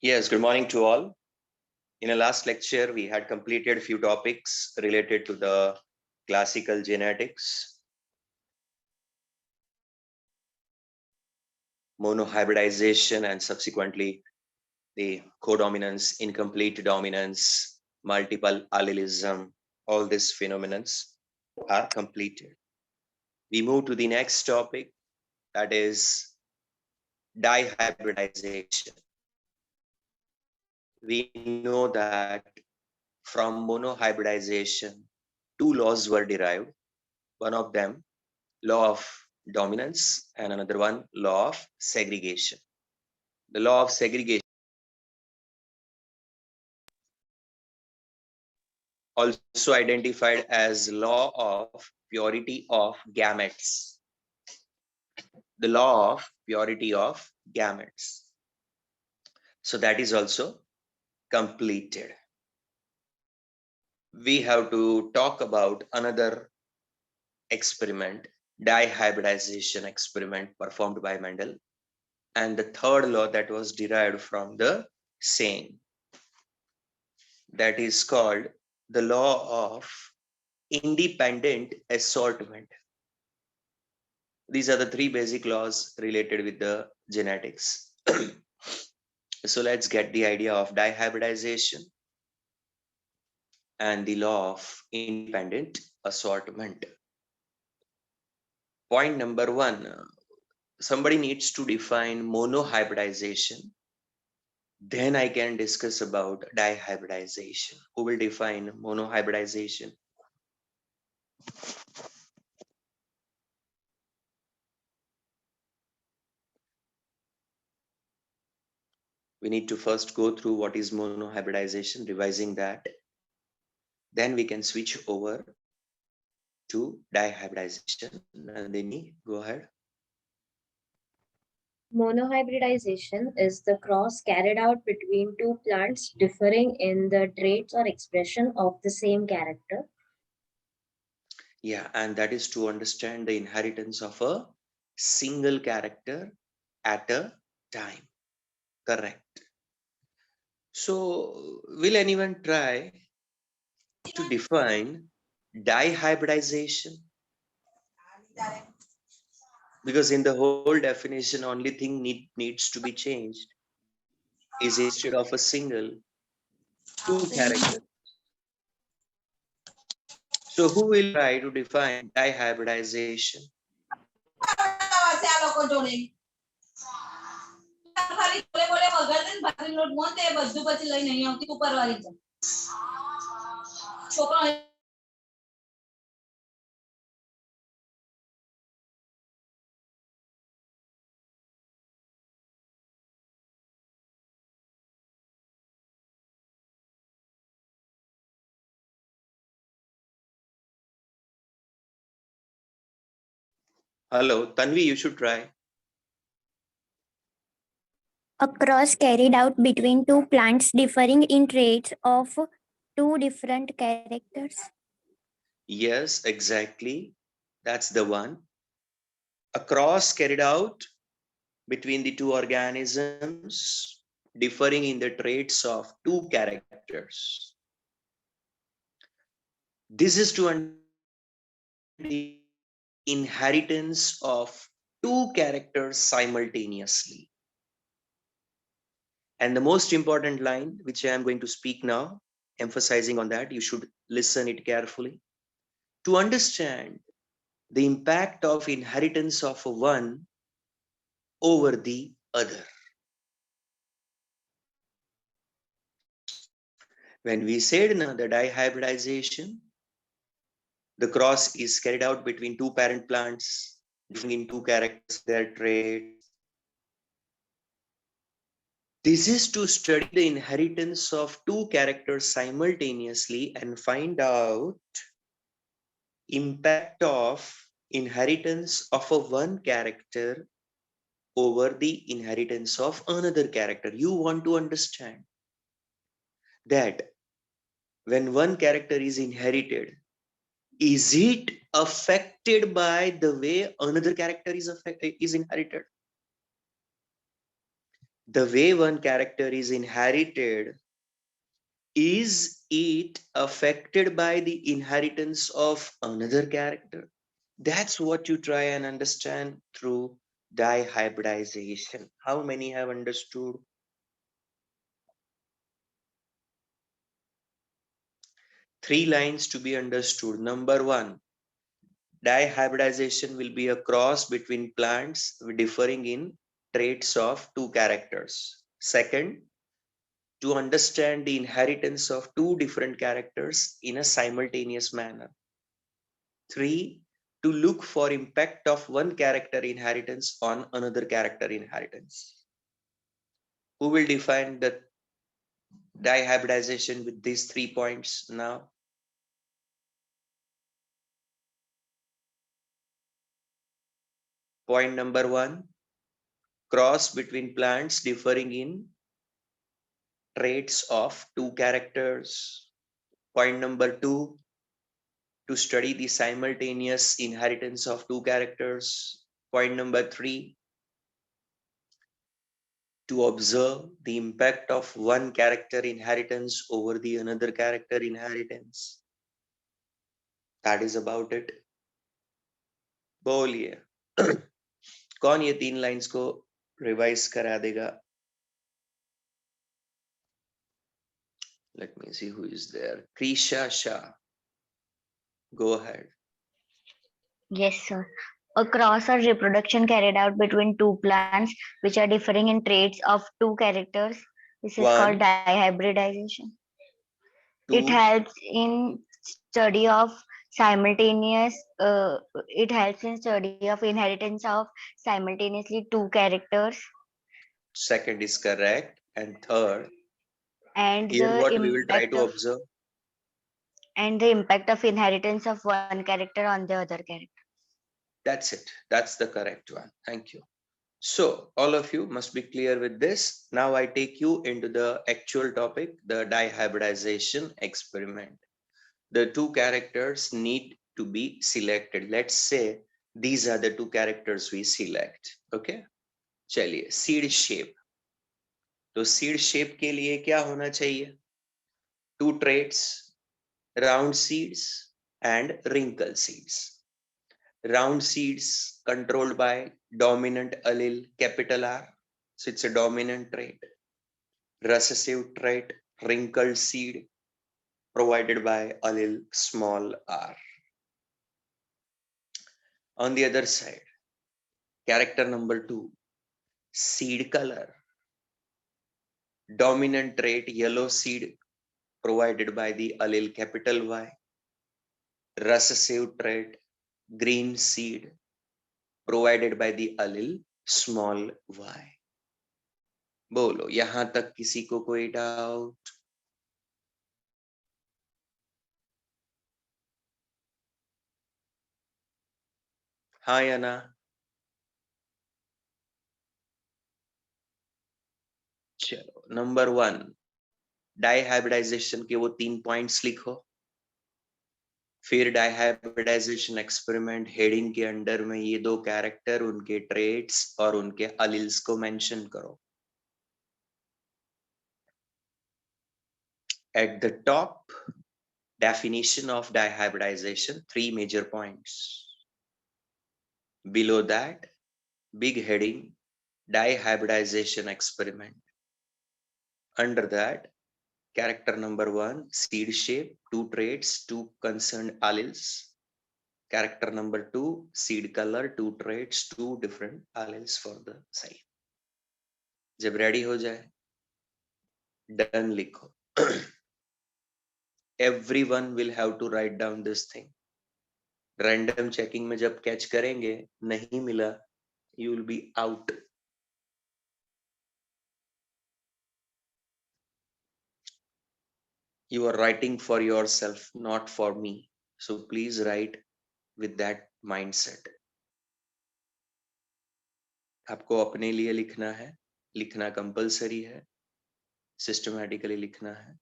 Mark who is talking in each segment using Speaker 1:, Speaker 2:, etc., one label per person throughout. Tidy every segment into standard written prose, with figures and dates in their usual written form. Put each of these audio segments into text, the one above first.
Speaker 1: Yes, good morning to all. In a last lecture, we had completed a few topics related to the classical genetics, monohybridization, and subsequently the codominance, incomplete dominance, multiple allelism. All these phenomena are completed. We move to the next topic, that is dihybridization. We know that from monohybridization, two laws were derived. One of them, law of dominance, and another one, law of segregation. The law of segregation, also identified as law of purity of gametes. The law of purity of gametes. So that is also completed. We have to talk about another experiment, dihybridization experiment performed by Mendel, and the third law that was derived from the same, that is called the law of independent assortment. These are the three basic laws related with the genetics. So let's get the idea of dihybridization and the law of independent assortment. Point number one, somebody needs to define monohybridization. Then I can discuss about dihybridization. Who will define monohybridization? We need to first go through what is monohybridization, revising that. Then we can switch over to dihybridization. Nandini, go ahead.
Speaker 2: Monohybridization is the cross carried out between two plants differing in the traits or expression of the same character.
Speaker 1: Yeah, and that is to understand the inheritance of a single character at a time. Correct. So, will anyone try to define dihybridization? Because in the whole definition, only thing needs to be changed is instead of a single, two characters. So who will try to define dihybridization? Hello, Tanvi, you should try.
Speaker 3: A cross carried out between two plants differing in traits of two different characters.
Speaker 1: Yes, exactly. That's the one. A cross carried out between the two organisms differing in the traits of two characters. This is to understand the inheritance of two characters simultaneously. And the most important line, which I am going to speak now, emphasizing on that, you should listen it carefully. To understand the impact of inheritance of one over the other. When we said now the dihybridization, the cross is carried out between two parent plants, differing in two characters, their traits. This is to study the inheritance of two characters simultaneously and find out impact of inheritance of a one character over the inheritance of another character. You want to understand that when one character is inherited, is it affected by the way another character is inherited? the way one character is inherited, is it affected by the inheritance of another character? That's what you try and understand through dihybridization. How many have understood? Three lines to be understood. Number one, dihybridization will be a cross between plants differing in traits of two characters. Second, to understand the inheritance of two different characters in a simultaneous manner. Three, to look for impact of one character inheritance on another character inheritance. Who will define the dihybridization with these 3 points now? Point number one, cross between plants differing in traits of two characters. Point number two, to study the simultaneous inheritance of two characters. Point number three, to observe the impact of one character inheritance over the another character inheritance. That is about it. बोलिए कौन ये 3 lines को revise करा देगा? Let me see who is there. Krisha Shah. Go ahead.
Speaker 4: Yes, sir. A cross or reproduction carried out between two plants which are differing in traits of two characters. This is called
Speaker 1: One,
Speaker 4: dihybridization. It
Speaker 1: two,
Speaker 4: helps in study of simultaneous. It helps in study of inheritance of simultaneously two characters,
Speaker 1: second is correct. And third,
Speaker 4: and
Speaker 1: here
Speaker 4: the
Speaker 1: what we will try
Speaker 4: impact
Speaker 1: to
Speaker 4: of
Speaker 1: observe.
Speaker 4: inheritance of one character on the other character.
Speaker 1: That's it. That's the correct one. Thank you. So all of you must be clear with this. Now I take you into the actual topic, the dihybridization experiment. The two characters need to be selected. Let's say these are the two characters we select. Okay. चलिए seed shape. तो seed shape के लिए क्या होना चाहिए? Two traits, round seeds and wrinkle seeds. Round seeds controlled by dominant allele capital R, so it's a dominant trait. Recessive trait, wrinkled seed provided by allele small r. On the other side, character number 2, seed color. Dominant trait, yellow seed provided by the allele capital Y. Recessive trait, green seed provided by the allele small y. बोलो यहां तक किसी को कोई doubt? हाँ या ना? चलो नंबर 1, डाइहाइब्रिडाइजेशन के वो 3 पॉइंट्स लिखो. फिर डाइहाइब्रिडाइजेशन एक्सपेरिमेंट हेडिंग के अंडर में ये दो कैरेक्टर, उनके ट्रेट्स और उनके अलील्स को मेंशन करो. At the top, definition of dihybridization, 3 major points. Below that, big heading, dihybridization experiment. Under that, character number 1, seed shape, 2 traits, 2 concerned alleles. Character number 2, seed color, 2 traits, 2 different alleles for the same. जब ready हो जाए, done लिखो. Everyone will have to write down this thing. Random checking में जब catch करेंगे, नहीं मिला, you will be out. You are writing for yourself, not for me. So please write with that mindset. आपको अपने लिए लिखना है, लिखना कंपलसरी है, सिस्टमैटिकली लिखना है,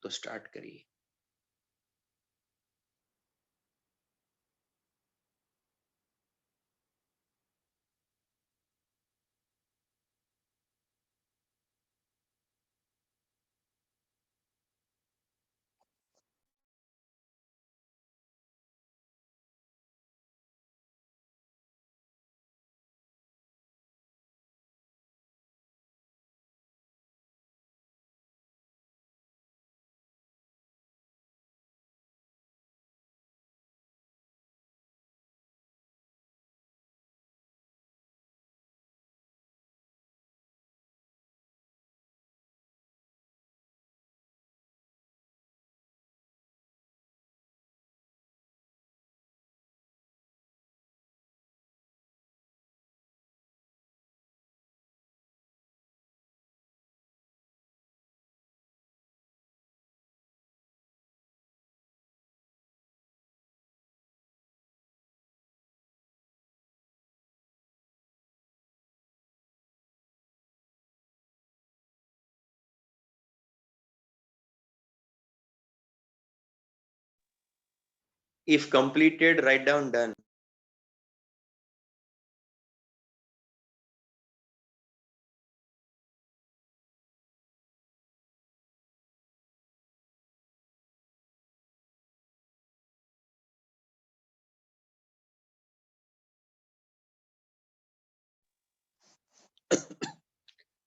Speaker 1: तो स्टार्ट करिए. If completed, write down done.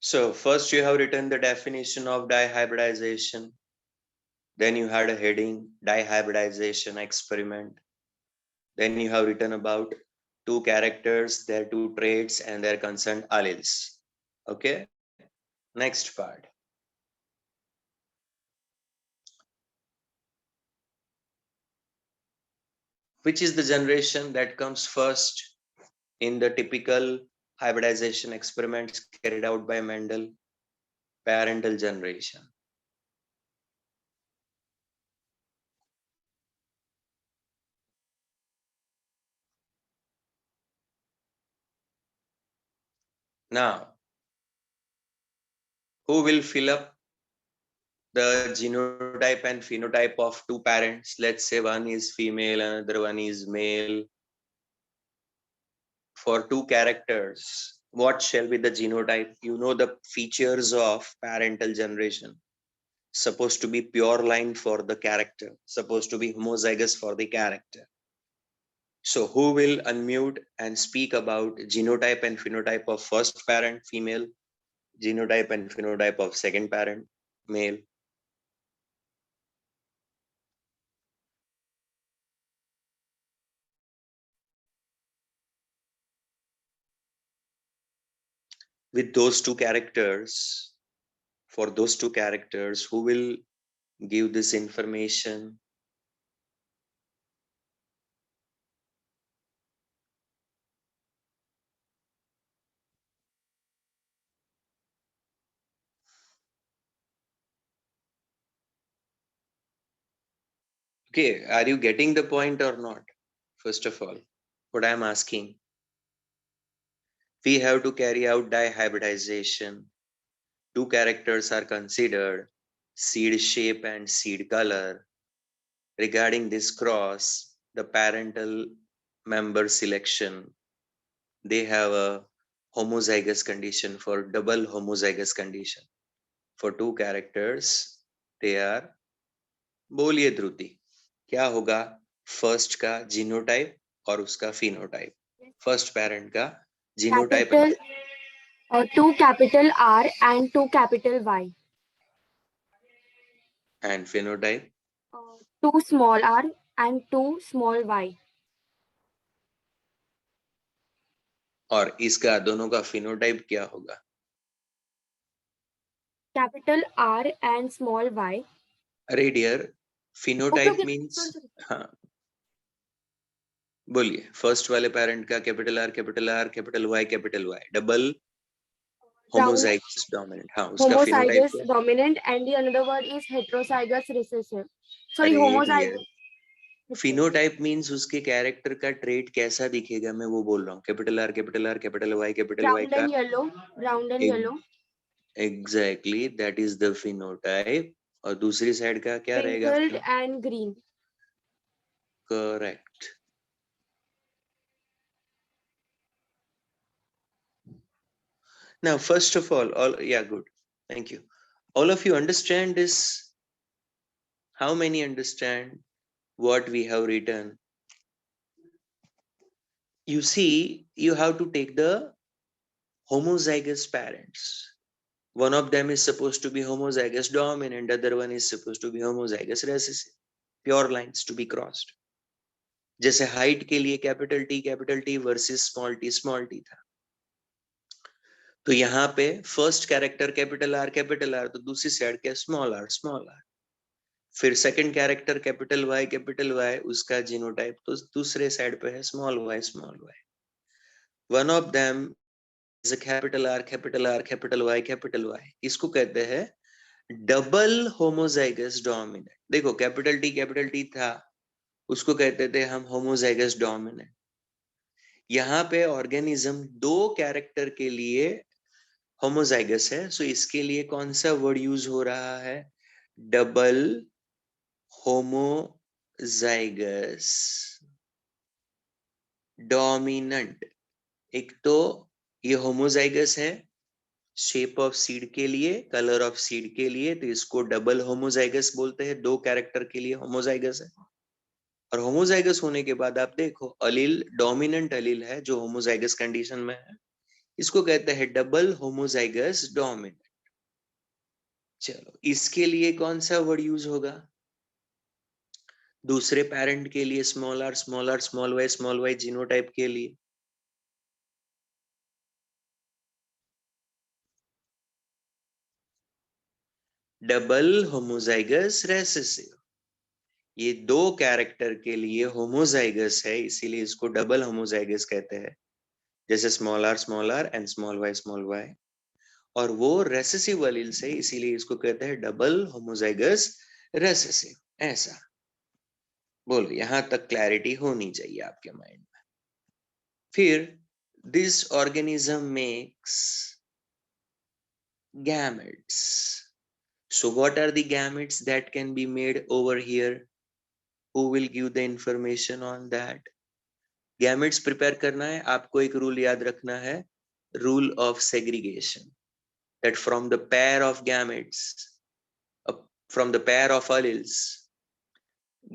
Speaker 1: So first you have written the definition of dihybridization. Then you had a heading, dihybridization experiment. Then you have written about two characters, their two traits, and their concerned alleles. Okay, next part. Which is the generation that comes first in the typical hybridization experiments carried out by Mendel? Parental generation. Now, who will fill up the genotype and phenotype of two parents? Let's say one is female, another one is male. For two characters, what shall be the genotype? You know the features of parental generation. Supposed to be pure line for the character, supposed to be homozygous for the character. So who will unmute and speak about genotype and phenotype of first parent, female, genotype and phenotype of second parent, male? With those two characters, for those two characters, who will give this information? Okay, are you getting the point or not? First of all, what I'm asking, we have to carry out dihybridization. Two characters are considered, seed shape and seed color. Regarding this cross, the parental member selection, they have a homozygous condition for double homozygous condition. For two characters, they are बोलिए ध्रुति, क्या होगा first का genotype और उसका phenotype? First parent का genotype
Speaker 5: two capital R and two capital Y.
Speaker 1: And phenotype
Speaker 5: Two small r and two small y.
Speaker 1: और इसका दोनों का फिनोटाइप क्या होगा?
Speaker 5: Capital R and small y.
Speaker 1: अरे डियर, फिनोटाइप
Speaker 5: Okay.
Speaker 1: मींस, हाँ बोलिए, फर्स्ट वाले पेरेंट का capital R capital Y double homozygous dominant. हाँ, उसका
Speaker 5: Homozygous
Speaker 1: phenotype
Speaker 5: dominant and the another word is heterozygous recessive. Sorry,
Speaker 1: अरे
Speaker 5: homozygous.
Speaker 1: फिनोटाइप मींस उसके character का ट्रेट कैसा दिखेगा, मैं वो बोल रहा हूँ. Capital R capital Y
Speaker 5: Round and yellow. Round and yellow.
Speaker 1: Exactly, that is the phenotype. और दूसरी साइड का क्या रहेगा?
Speaker 5: Wrinkled and green.
Speaker 1: Correct. Now, first of all, yeah, good. Thank you. All of you understand this? How many understand what we have written? You see, you have to take the homozygous parents. One of them is supposed to be homozygous dominant, other one is supposed to be homozygous recessive. Pure lines to be crossed. जैसे height के लिए capital T versus small T था, तो यहाँ पे first character capital R तो दूसरी side के स्मॉल आर. फिर सेकंड कैरेक्टर कैपिटल वाई, उसका जीनोटाइप तो दूसरे साइड पे है small y. One of them is a capital Y. इसको कहते हैं डबल होमोजाइगस डोमिनेंट. देखो कैपिटल टी था, उसको कहते थे हम होमोजाइगस डोमिनेंट. यहाँ पे ऑर्गेनिज्म दो कैरेक्टर के लिए होमोजाइगस है, सो इसके लिए कौन सा वर्ड यूज हो रहा है? Double homozygous. homozygous dominant। एक तो ये होमोजाइगस है शेप ऑफ सीड के लिए, कलर ऑफ सीड के लिए, तो इसको डबल होमोजाइगस बोलते हैं, 2 कैरेक्टर के लिए होमोजाइगस है। और होमोजाइगस होने के बाद आप देखो अलील डोमिनेंट अलील है जो होमोजाइगस कंडीशन में है, इसको कहते हैं डबल होमोजाइगस डोमिनेंट। चलो इसके लिए कौन सा वर्ड यूज होगा? दूसरे पेरेंट के लिए small r small y genotype के लिए डबल होमोजाइगस रेसेसिव। ये 2 कैरेक्टर के लिए होमोजाइगस है, इसीलिए इसको डबल होमोजाइगस कहते हैं, जैसे small are and small y. और वो रेसेसिव एलील से, इसीलिए इसको कहते हैं डबल होमोजाइगस रेसेसिव। ऐसा बोलो, यहां तक क्लैरिटी होनी चाहिए आपके माइंड में। फिर this organism makes gametes. So what are the gametes that can be made over here? Who will give the information on that? Gametes prepare करना है आपको, एक रूल याद रखना है, rule of segregation, that from the pair of gametes, from the pair of alleles,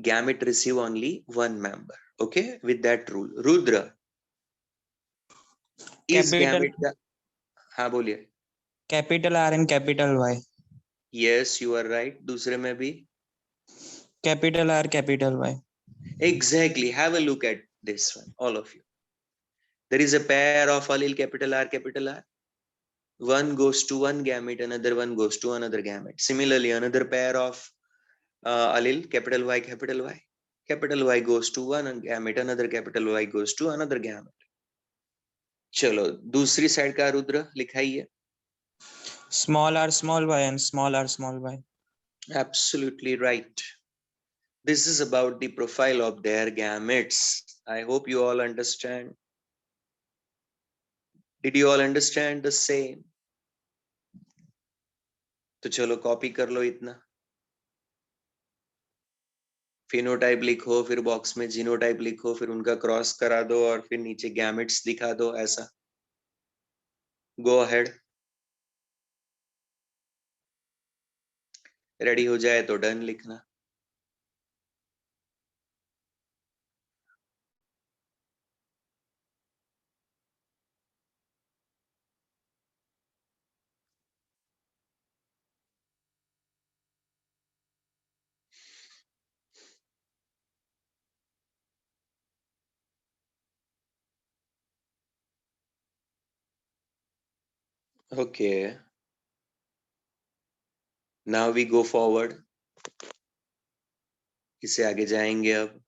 Speaker 1: gamete receive only one member. Okay, with that rule, Rudra, is
Speaker 6: capital
Speaker 1: gamete का, हाँ बोलिए।
Speaker 6: Capital R and capital Y.
Speaker 1: Yes, you are right, दूसरे में भी
Speaker 6: capital R capital Y.
Speaker 1: exactly, have a look at this one, all of you. There is a pair of allele capital R, one goes to one gamete, another one goes to another gamete. Similarly, another pair of allele capital Y goes to one gamete, another capital Y goes to another gamete. चलो दूसरी side का रुद्र लिखाइए।
Speaker 6: Small R Y and small Y.
Speaker 1: Absolutely right. This is about the profile of their gametes. I hope you all understand. Did you all understand the same? तो चलो copy कर लो इतना। Phenotype लिखो, फिर बॉक्स में genotype लिखो, फिर उनका क्रॉस करा दो और फिर नीचे गैमेट्स दिखा दो, ऐसा। Go ahead. रेडी हो जाए तो डन लिखना। Okay, now we go forward. इससे आगे जाएंगे अब।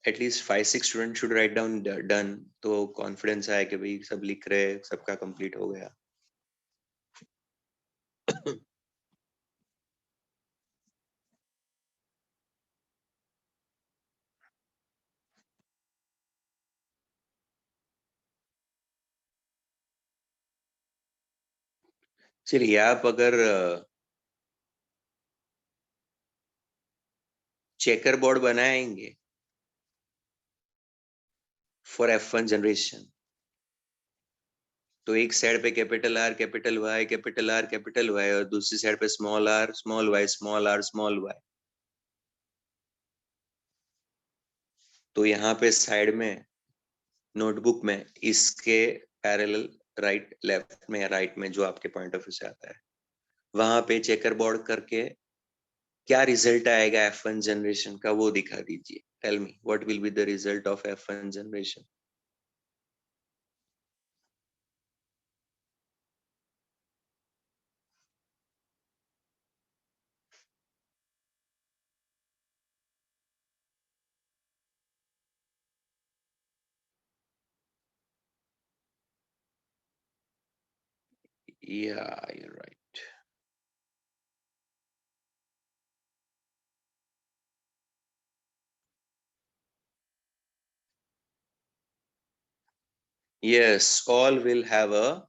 Speaker 1: At least 5-6 student should write down done, तो कॉन्फिडेंस आए कि भाई सब लिख रहे, सबका कंप्लीट हो गया। चलिए, आप अगर चेकर बोर्ड बनाएंगे फॉर F1 जनरेशन, तो एक साइड पे कैपिटल आर कैपिटल वाई और दूसरी साइड पे स्मॉल आर स्मॉल वाई। तो यहाँ पे साइड में नोटबुक में इसके पैरेलल राइट में जो आपके पॉइंट ऑफ व्यू से आता है, वहां पे चेकर बोर्ड करके क्या रिजल्ट आएगा F1 जनरेशन का वो दिखा दीजिए। Tell me what will be the result of F1 generation. Yeah, you're right. Yes, all will have a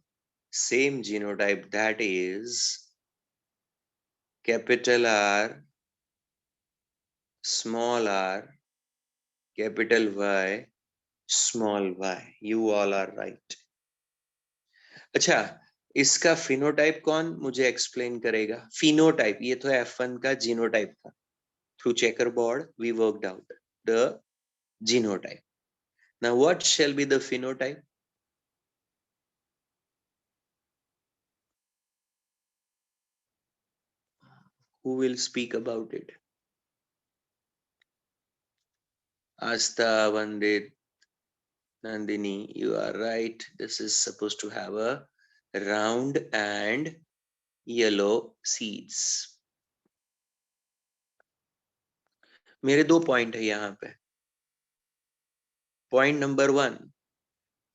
Speaker 1: same genotype, that is capital R small r, capital Y, small y. You all are right. अच्छा, इसका phenotype कौन मुझे explain करेगा? Phenotype, ये तो F1 का genotype था. Through checkerboard, we worked out the genotype. Now, what shall be the phenotype? Who will speak about it? Asta, Vandit, Nandini, you are right. This is supposed to have a round and yellow seeds. मेरे 2 point है यहाँ पे. Point number 1.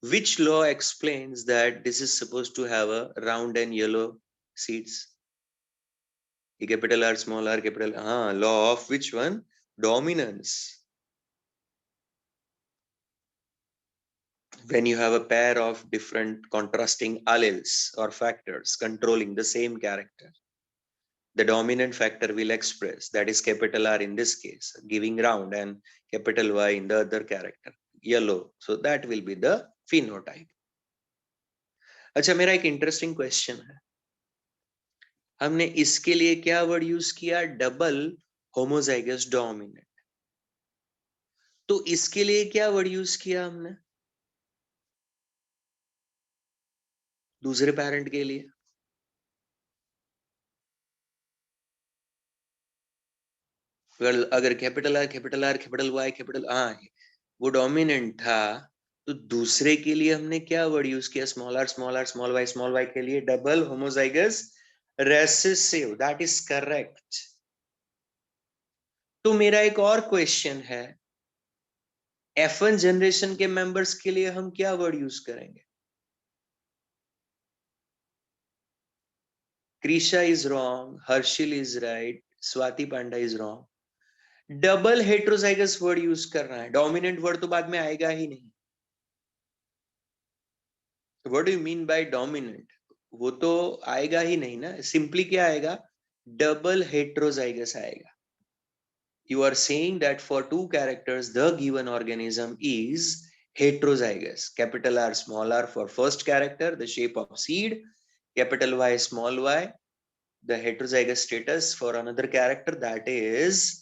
Speaker 1: Which law explains that this is supposed to have a round and yellow seeds? Capital R, small r, capital law of which one? Dominance. When you have a pair of different contrasting alleles or factors controlling the same character, the dominant factor will express, that is capital R in this case, giving round, and capital Y in the other character, yellow. So that will be the phenotype. अच्छा, मेरा एक interesting question है. हमने इसके लिए क्या word use किया? Double homozygous dominant. तो इसके लिए क्या वर्ड यूज किया हमने दूसरे पेरेंट के लिए? अगर capital R, capital R, capital Y, capital वो डोमिनेंट था, तो दूसरे के लिए हमने क्या वर्ड यूज किया? Small r, small r, small y, small y के लिए double homozygous recessive. That is correct. तो मेरा एक और क्वेश्चन है, F1 जनरेशन के मेंबर्स के लिए हम क्या वर्ड यूज करेंगे? Krisha is wrong, Harshil is right, Swati Panda is wrong. Double heterozygous word use कर रहा है. डोमिनेंट वर्ड तो बाद में आएगा ही नहीं. What do you mean by dominant? वो तो आएगा ही नहीं ना. सिंपली क्या आएगा? डबल हेट्रोजाइगस आएगा. You are saying that for two characters the given organism is heterozygous. Capital R, small r for first character, the shape of seed. Capital Y, small y, the heterozygous status for another character, that is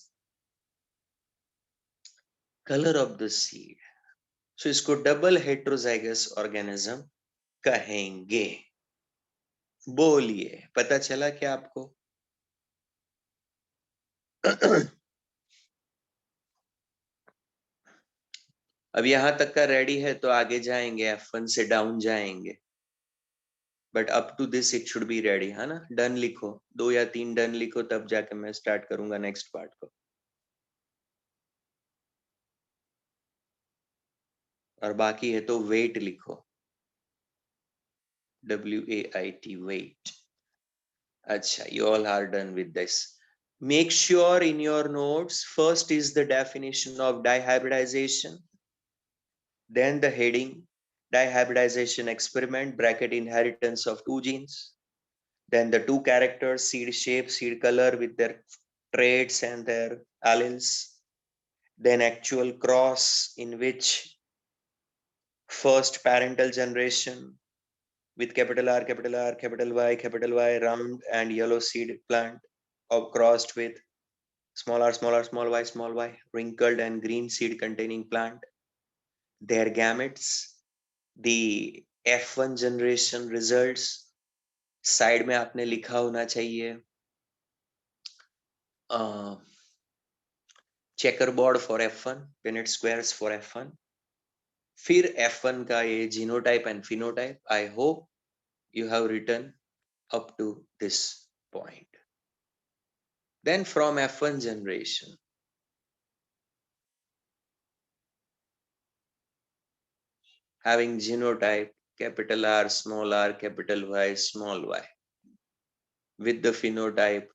Speaker 1: color of the seed. So इसको double heterozygous organism कहेंगे. बोलिए, पता चला क्या आपको? अब यहां तक का रेडी है तो आगे जाएंगे, F1 से डाउन जाएंगे. But up to this it should be ready, है ना? डन लिखो, 2 या 3 डन लिखो, तब जाके मैं स्टार्ट करूंगा नेक्स्ट पार्ट को. और बाकी है तो वेट लिखो, WAIT, wait. अच्छा, you all are done with this. Make sure in your notes, first is the definition of dihybridization, then the heading, dihybridization experiment, bracket inheritance of 2 genes, then the 2 characters, seed shape, seed color with their traits and their alleles, then actual cross in which first parental generation with capital R, capital R, capital Y, round and yellow seed plant or crossed with small r, small r, small y, wrinkled and green seed containing plant. Their gametes, the F1 generation results. Side में आपने लिखा होना चाहिए chequerboard for F1, Punnett squares for F1. फिर F1 का ये genotype and phenotype. I hope you have written up to this point. Then from F1 generation, having genotype capital R, small r, capital Y, small y, with the phenotype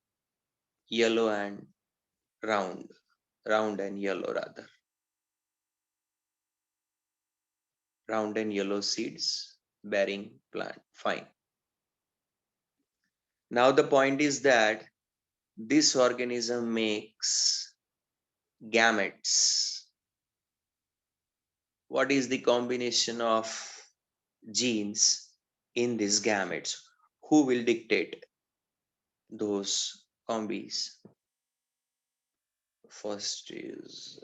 Speaker 1: yellow and round and yellow rather, round and yellow seeds bearing plant. Fine. Now the point is that this organism makes gametes. What is the combination of genes in these gametes? Who will dictate those combis? First is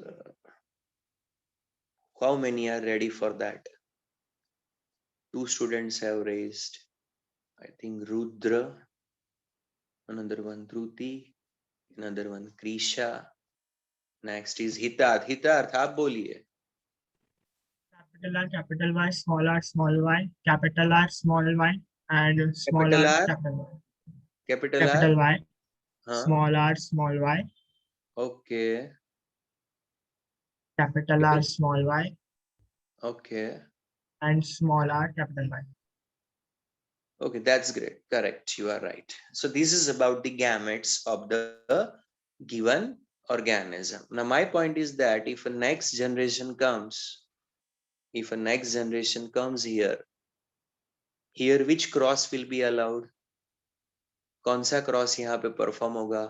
Speaker 1: how many are ready for that? 2 students have raised. I think Rudra, another one Dhruti, another one Krisha. Next is Hitarth. Hitarth, आप बोलिए.
Speaker 7: Capital R, capital Y, small y, capital R, small y, and small
Speaker 1: Capital
Speaker 7: r,
Speaker 1: R,
Speaker 7: capital Y.
Speaker 1: capital
Speaker 7: Capital
Speaker 1: R.
Speaker 7: Y,
Speaker 1: Huh?
Speaker 7: small r, small y,
Speaker 1: Okay.
Speaker 7: capital R, small y,
Speaker 1: Okay.
Speaker 7: and small r, capital Y.
Speaker 1: Okay, that's great. Correct. You are right. So this is about the gametes of the given organism. Now, my point is that if a next generation comes, here which cross will be allowed? कौन सा cross यहाँ पे perform होगा?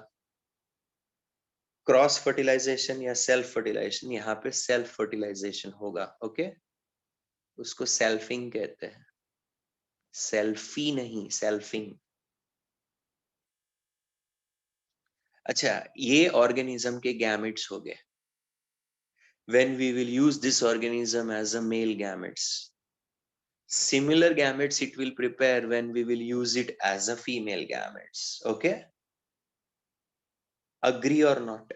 Speaker 1: Cross fertilisation या self fertilisation? यहाँ पे self fertilisation होगा. Okay, उसको सेल्फिंग कहते हैं. सेल्फी नहीं, सेल्फिंग. अच्छा, ये ऑर्गेनिज्म के गैमेट्स हो गए. When we will use this organism as a male gametes, similar gametes it will prepare when we will use it as a female gametes. Okay, agree or not?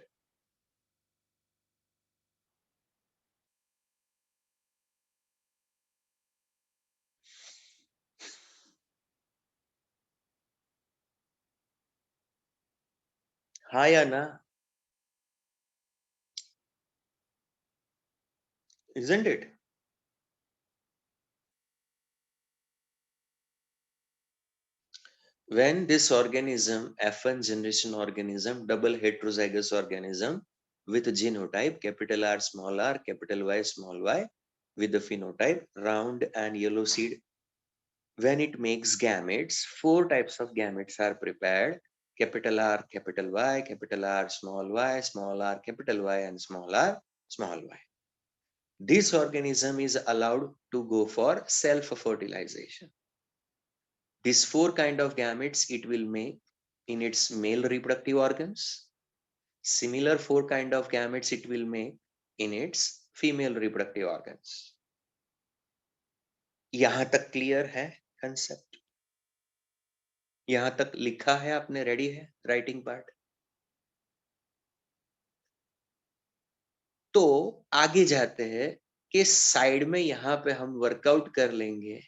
Speaker 1: हाँ या ना? Isn't it? When this organism, F1 generation organism, double heterozygous organism with a genotype capital R, capital Y, small y, with the phenotype round and yellow seed, when it makes gametes, 4 types of gametes are prepared: capital R, capital Y, capital R, small r, capital Y, and small r, small y. This organism is allowed to go for self-fertilization. These 4 kind of gametes it will make in its male reproductive organs. Similar 4 kind of gametes it will make in its female reproductive organs. यहां तक clear है concept? यहां तक लिखा है आपने? Ready है writing part? तो आगे जाते हैं कि साइड में यहां पे हम वर्कआउट कर लेंगे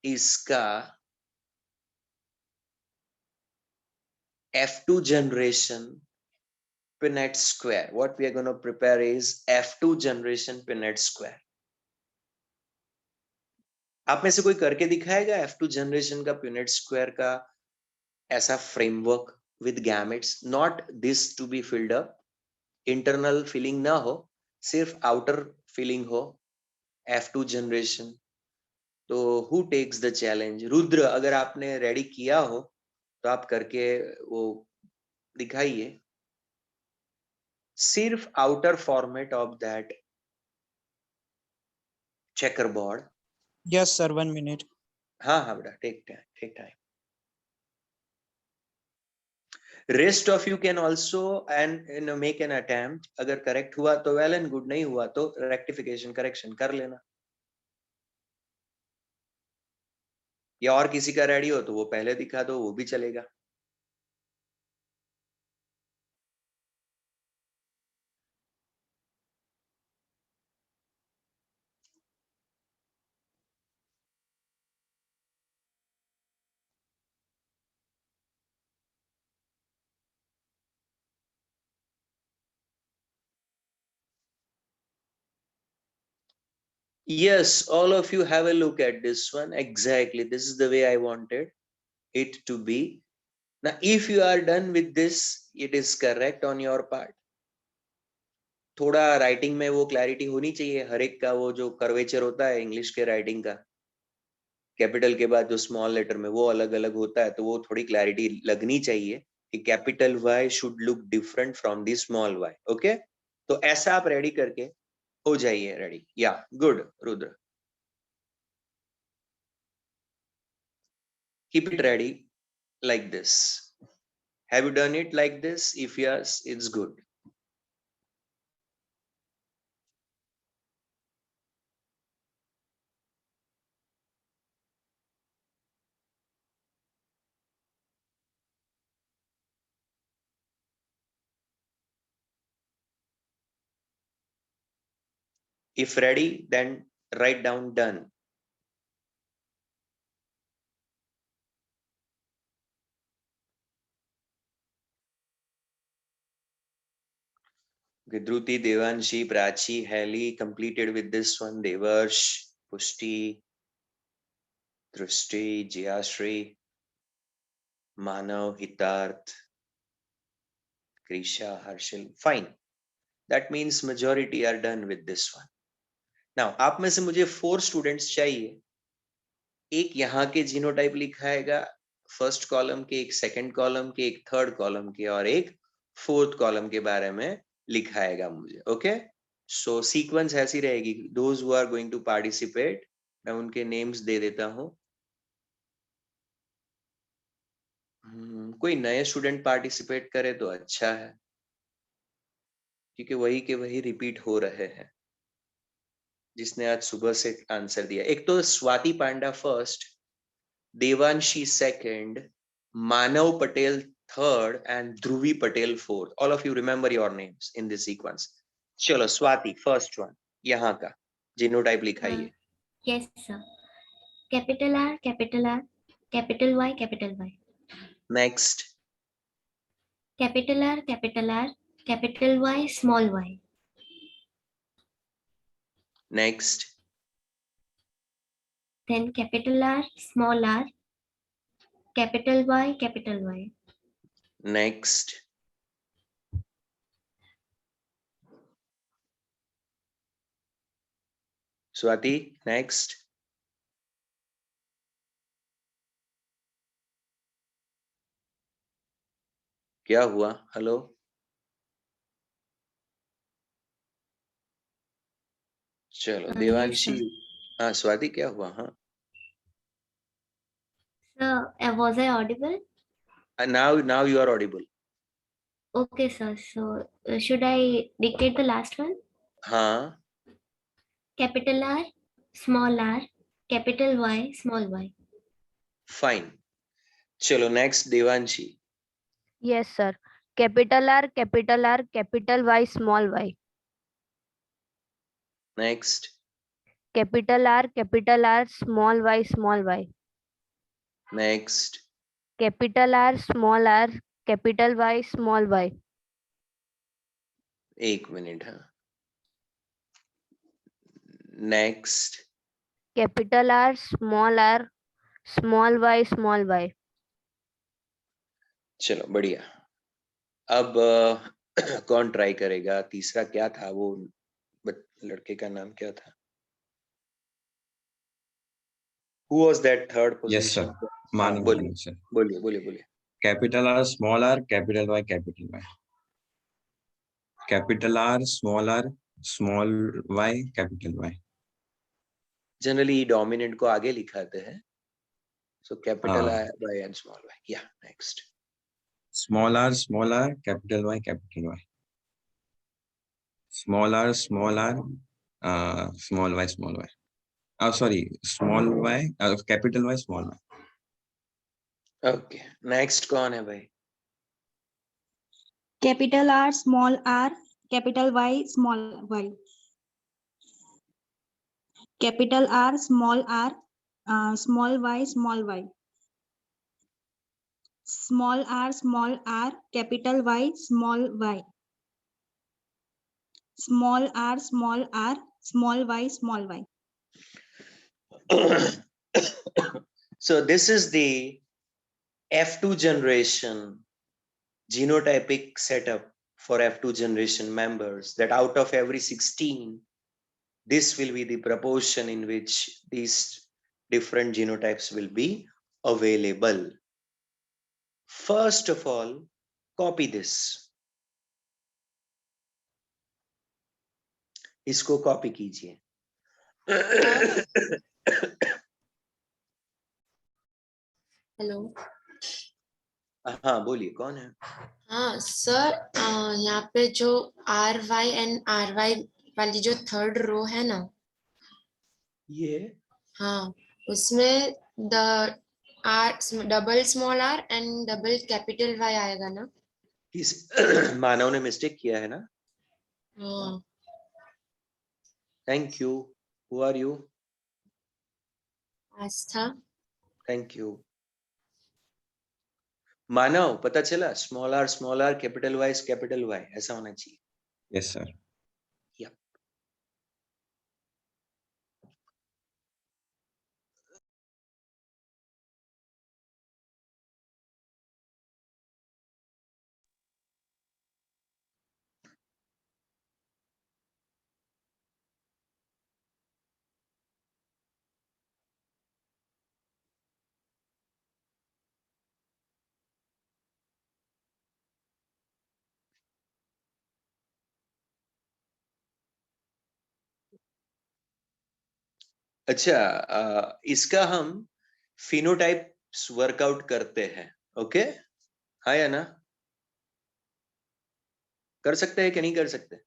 Speaker 1: इसका F2 generation Punnett square. What we are going to prepare is F2 generation Punnett square. आप में से कोई करके दिखाएगा F2 जनरेशन का Punnett स्क्वायर का ऐसा framework with gametes? Not this to be filled up, internal filling ना हो, सिर्फ आउटर फिलिंग हो. F2 generation. तो who takes the challenge? Rudra, अगर आपने रेडी किया हो तो आप करके वो दिखाइए. सिर्फ outer format of that checkerboard.
Speaker 6: Yes, sir. 1 minute.
Speaker 1: हाँ हाँ बेटा, take time. Rest of you can also and make an attempt. अगर करेक्ट हुआ तो well and good, नहीं हुआ तो रेक्टिफिकेशन करेक्शन कर लेना. या और किसी का रेडी हो तो वो पहले दिखा दो, वो भी चलेगा. Yes, all of you have a look at this one. Exactly, this is the way I wanted it to be. Now, if you are done with this, it is correct on your part. थोड़ा writing में वो clarity होनी चाहिए. हर एक का वो जो curvature होता है इंग्लिश के राइटिंग का, कैपिटल के बाद जो स्मॉल लेटर में वो अलग अलग होता है, तो वो थोड़ी क्लैरिटी लगनी चाहिए. कि capital Y should look different from the small y. Okay? तो ऐसा आप रेडी करके हो जाइए ready. Yeah, good, Rudra. Keep it ready like this. Have you done it like this? If yes, it's good. If ready, then write down done. Okay, Dhruti, Devanshi, Prachi, Heli completed with this one. Devarsh, Pushti, Drushti, Jayashri, Manav, Hitarth, Krisha, Harshil. Fine. That means majority are done with this one. Now, आप में से मुझे 4 students चाहिए. एक यहाँ के genotype लिखाएगा first column के, एक सेकंड कॉलम के, एक थर्ड कॉलम के और एक फोर्थ कॉलम के बारे में लिखाएगा मुझे. ओके, सो सीक्वेंस ऐसी रहेगी. Those who are going to participate, मैं उनके नेम्स दे देता हूं. कोई नए स्टूडेंट पार्टिसिपेट करे तो अच्छा है, क्योंकि वही के वही रिपीट हो रहे हैं जिसने आज सुबह से आंसर दिया. एक तो स्वाति पांडा first, Devanshi second, Manav Patel third, and Dhruvi Patel fourth. All of you remember your names in this sequence. चलो स्वाति first one, यहाँ का genotype लिखाइए.
Speaker 2: Yes, sir. Capital R, capital R, capital Y, capital Y.
Speaker 1: Next,
Speaker 2: Capital R, capital R, capital Y, small y.
Speaker 1: next,
Speaker 2: Then capital R, small r, capital Y, capital Y.
Speaker 1: next, Swati, next, क्या हुआ? Hello, चलो
Speaker 2: yes,
Speaker 1: Devanshi.
Speaker 2: sir.
Speaker 1: हाँ स्वाति, क्या हुआ? हाँ,
Speaker 2: Sir, was I audible?
Speaker 1: now you are audible.
Speaker 2: Okay, sir. So, should I dictate the last one?
Speaker 1: हाँ,
Speaker 2: Capital R, small r, capital Y, small y.
Speaker 1: fine. चलो next, Devanshi.
Speaker 8: Yes, sir. Capital R, capital R, capital Y, small y.
Speaker 1: Next,
Speaker 8: Capital R, small y, small y.
Speaker 1: next,
Speaker 8: Capital R, small r, capital Y, small y.
Speaker 1: एक minute. हाँ, next,
Speaker 8: Capital R, small y, small y.
Speaker 1: चलो बढ़िया. अब कौन try करेगा? तीसरा क्या था वो लड़के का नाम क्या था? Who was that third
Speaker 9: Yes,
Speaker 1: position?
Speaker 9: sir. Manav,
Speaker 1: बोलिए
Speaker 9: sir.
Speaker 1: बोलिए बोलिए बोलिए.
Speaker 9: Capital R, small r, capital Y, capital Y. Capital R, small y, capital Y.
Speaker 1: Generally dominant को आगे लिखाते हैं. So capital I, Y and small y. Yeah, next.
Speaker 9: Small r, capital Y, capital Y. Small r, small y, small y. Oh, sorry, small y, capital Y, small y.
Speaker 1: Okay, next कौन है भाई?
Speaker 10: Capital R, small r, capital Y, small y. Capital R, small y, small y. Small r, capital Y, small y. Small r, small y, small y.
Speaker 1: So this is the F2 generation genotypic setup for F2 generation members, that out of every 16, this will be the proportion in which these different genotypes will be available. First of all, copy this, इसको copy कीजिए।
Speaker 11: Hello.
Speaker 1: हाँ बोलिए, कौन है?
Speaker 11: हाँ sir, यहाँ पे जो RY एंड RY वाली जो थर्ड रो है ना,
Speaker 1: ये
Speaker 11: हाँ, उसमें the R double small r and double capital Y आएगा ना?
Speaker 1: किस मानव ने मिस्टेक किया है ना?
Speaker 11: हाँ।
Speaker 1: Thank you. Who are you?
Speaker 11: Aastha.
Speaker 1: Thank you. Manav, पता चला? स्मॉल आर कैपिटल वाई ऐसा होना चाहिए।
Speaker 9: Yes, sir.
Speaker 1: या अच्छा, इसका हम फिनोटाइप वर्कआउट करते हैं। ओके, हाँ या ना? कर सकते हैं कि नहीं कर सकते?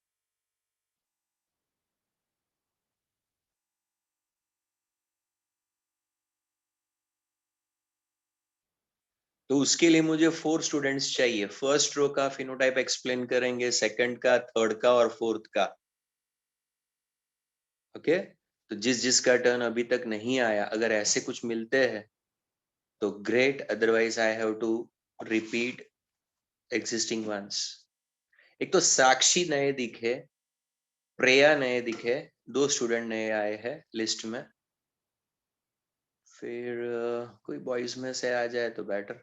Speaker 1: तो उसके लिए मुझे 4 स्टूडेंट्स चाहिए। फर्स्ट रो का फिनोटाइप एक्सप्लेन करेंगे, सेकंड का, थर्ड का और फोर्थ का। ओके, तो जिस जिसका टर्न अभी तक नहीं आया, अगर ऐसे कुछ मिलते हैं तो great, otherwise I have to repeat existing ones. एक तो साक्षी नए दिखे, प्रेया नए दिखे, 2 स्टूडेंट नए आए हैं लिस्ट में। फिर कोई बॉयज में से आ जाए तो better.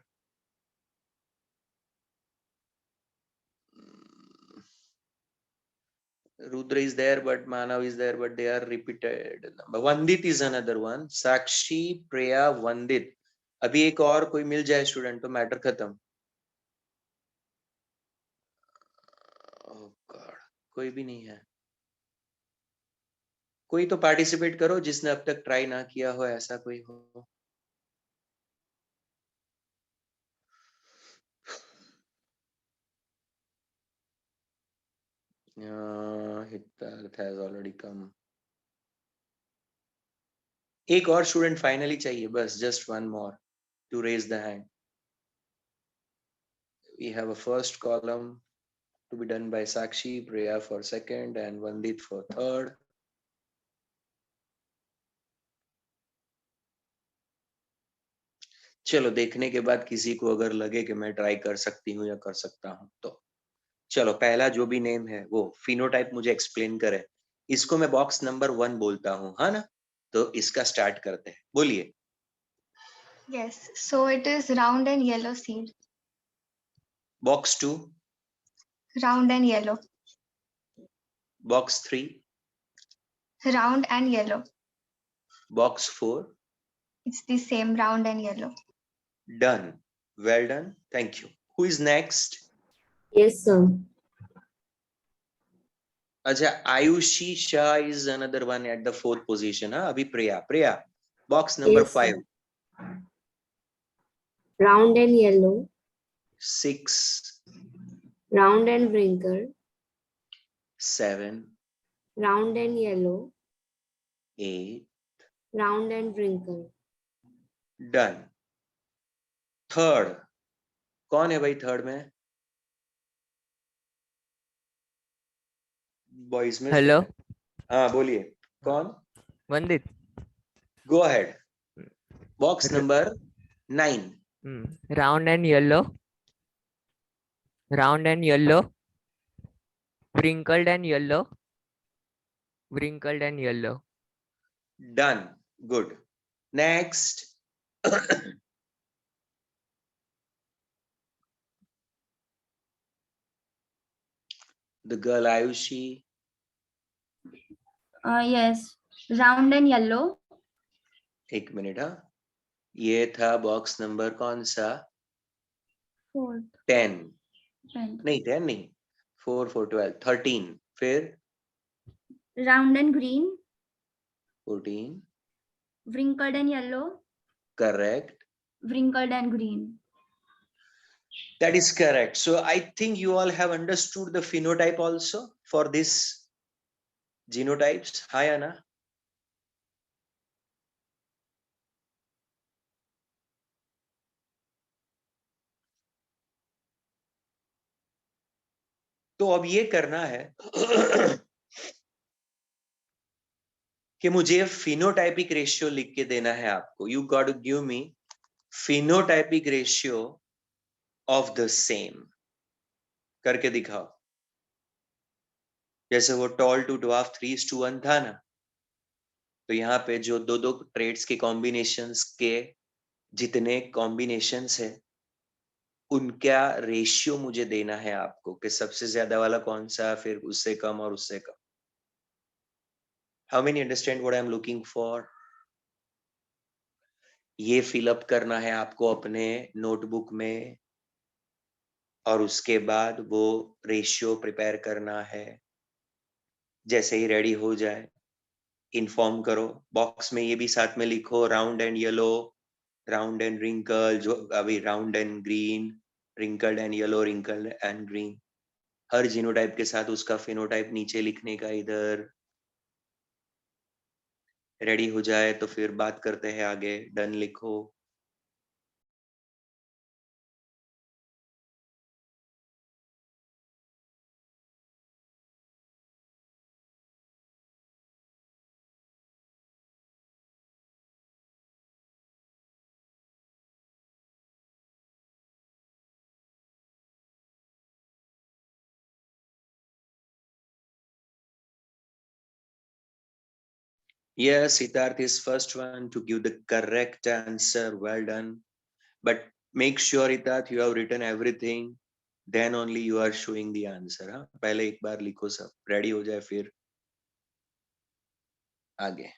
Speaker 1: Rudra is there, but Manav is there, but they are repeated. Vandit is another one. Sakshi, Priya, Vandit. अभी एक और कोई मिल जाए स्टूडेंट तो मैटर खत्म। Oh God, कोई भी नहीं है। कोई तो पार्टिसिपेट करो जिसने अब तक ट्राई ना किया हो, ऐसा कोई हो। Hitarth has already come. एक और स्टूडेंट फाइनली चाहिए, बस just one more to raise the hand. We have a first column to be done by Sakshi, Priya for second and Vandit for third. चलो, देखने के बाद किसी को अगर लगे कि मैं ट्राई कर सकती हूँ या कर सकता हूँ तो चलो, पहला जो भी नेम है वो फिनोटाइप मुझे एक्सप्लेन करे। इसको मैं बॉक्स नंबर 1 बोलता हूँ, हाँ ना? तो इसका स्टार्ट करते हैं, बोलिए।
Speaker 12: Yes, so it is round and yellow seed.
Speaker 1: Box 2,
Speaker 12: Round and yellow.
Speaker 1: Box 3,
Speaker 12: Round and yellow.
Speaker 1: Box 4।
Speaker 12: It's the same, round and yellow.
Speaker 1: Done. Well done. Thank you. Who is next?
Speaker 2: Yes, sir.
Speaker 1: अच्छा, Ayushi Shah is another one at the 4th position. हाँ, अभी Priya. Box number
Speaker 2: Yes,
Speaker 1: 5.
Speaker 2: sir. Round and yellow.
Speaker 1: 6.
Speaker 2: Round and wrinkle.
Speaker 1: 7.
Speaker 2: Round and yellow.
Speaker 1: 8.
Speaker 2: Round and wrinkle.
Speaker 1: Done. Third. कौन है भाई third में? Boys में?
Speaker 6: Hello,
Speaker 1: हाँ बोलिए, कौन?
Speaker 6: वंदित।
Speaker 1: Go ahead. Box number 9.
Speaker 6: Round and yellow, wrinkled and yellow, wrinkled and yellow.
Speaker 1: Done. Good. Next. The girl Ayushi.
Speaker 10: Yes, round and yellow.
Speaker 1: एक minute, हाँ, ये था बॉक्स नंबर कौन सा?
Speaker 10: 4.
Speaker 1: 10. नहीं 10 नहीं, 4 4 12 13, फिर
Speaker 12: Round and green,
Speaker 1: 14,
Speaker 12: wrinkled and yellow,
Speaker 1: correct.
Speaker 12: wrinkled and green.
Speaker 1: That is correct. So I think you all have understood the phenotype also for this genotypes. Hi Anna. तो अब ये करना है कि मुझे फिनोटाइपिक रेशियो लिख के देना है आपको. You got to give me phenotypic ratio of the same. करके दिखाओ. जैसे वो टॉल टू ड्वार्फ 3:1 था ना, तो यहाँ पे जो दो दो ट्रेड्स के कॉम्बिनेशंस के जितने कॉम्बिनेशंस है उनका रेशियो मुझे देना है आपको कि सबसे ज्यादा वाला कौन सा, फिर उससे कम और उससे कम. How many understand what I am looking for? ये फिलअप करना है आपको अपने नोटबुक में और उसके बाद वो रेशियो प्रिपेयर करना है. जैसे ही रेडी हो जाए इन्फॉर्म करो. बॉक्स में ये भी साथ में लिखो, round and yellow, round and wrinkle, जो अभी round and green, wrinkled and yellow, wrinkled and green. हर जीनोटाइप के साथ उसका फिनोटाइप नीचे लिखने का. इधर रेडी हो जाए तो फिर बात करते हैं आगे. डन लिखो. Yes, Siddharth is first one to give the correct answer. Well done. But make sure, Siddharth, you have written everything. Then only you are showing the answer. हाँ? पहले एक बार लिखो सब. रेडी हो जाए फिर आगे.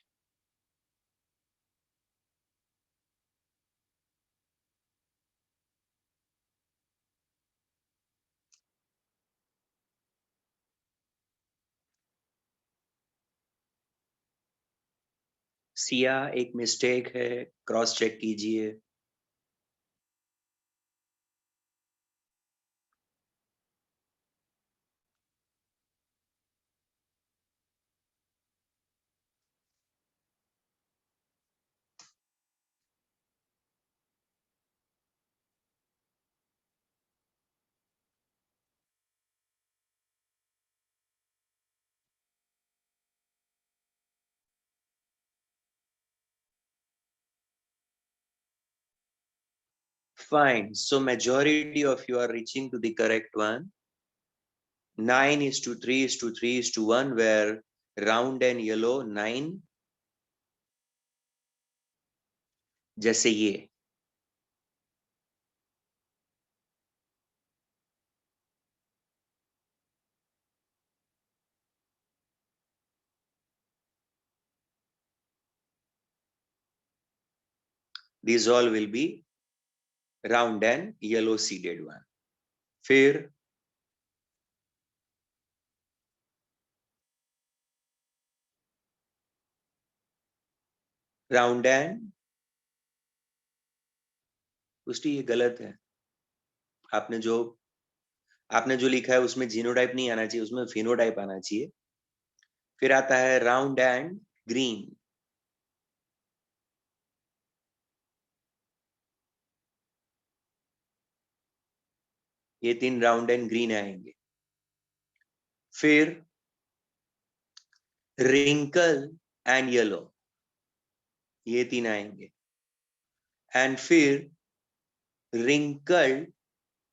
Speaker 1: सिया, एक मिस्टेक है, क्रॉस चेक कीजिए. Fine. So majority of you are reaching to the correct one. 9:3:3:1, where round and yellow 9. जैसे ये. These all will be round and yellow seeded one. फिर राउंड एंड, उसकी ये गलत है. आपने जो लिखा है उसमें जीनोटाइप नहीं आना चाहिए, उसमें फिनोटाइप आना चाहिए. फिर आता है राउंड एंड ग्रीन. ये 3 राउंड एंड ग्रीन आएंगे. फिर रिंकल एंड येलो, ये 3 आएंगे. एंड फिर रिंकल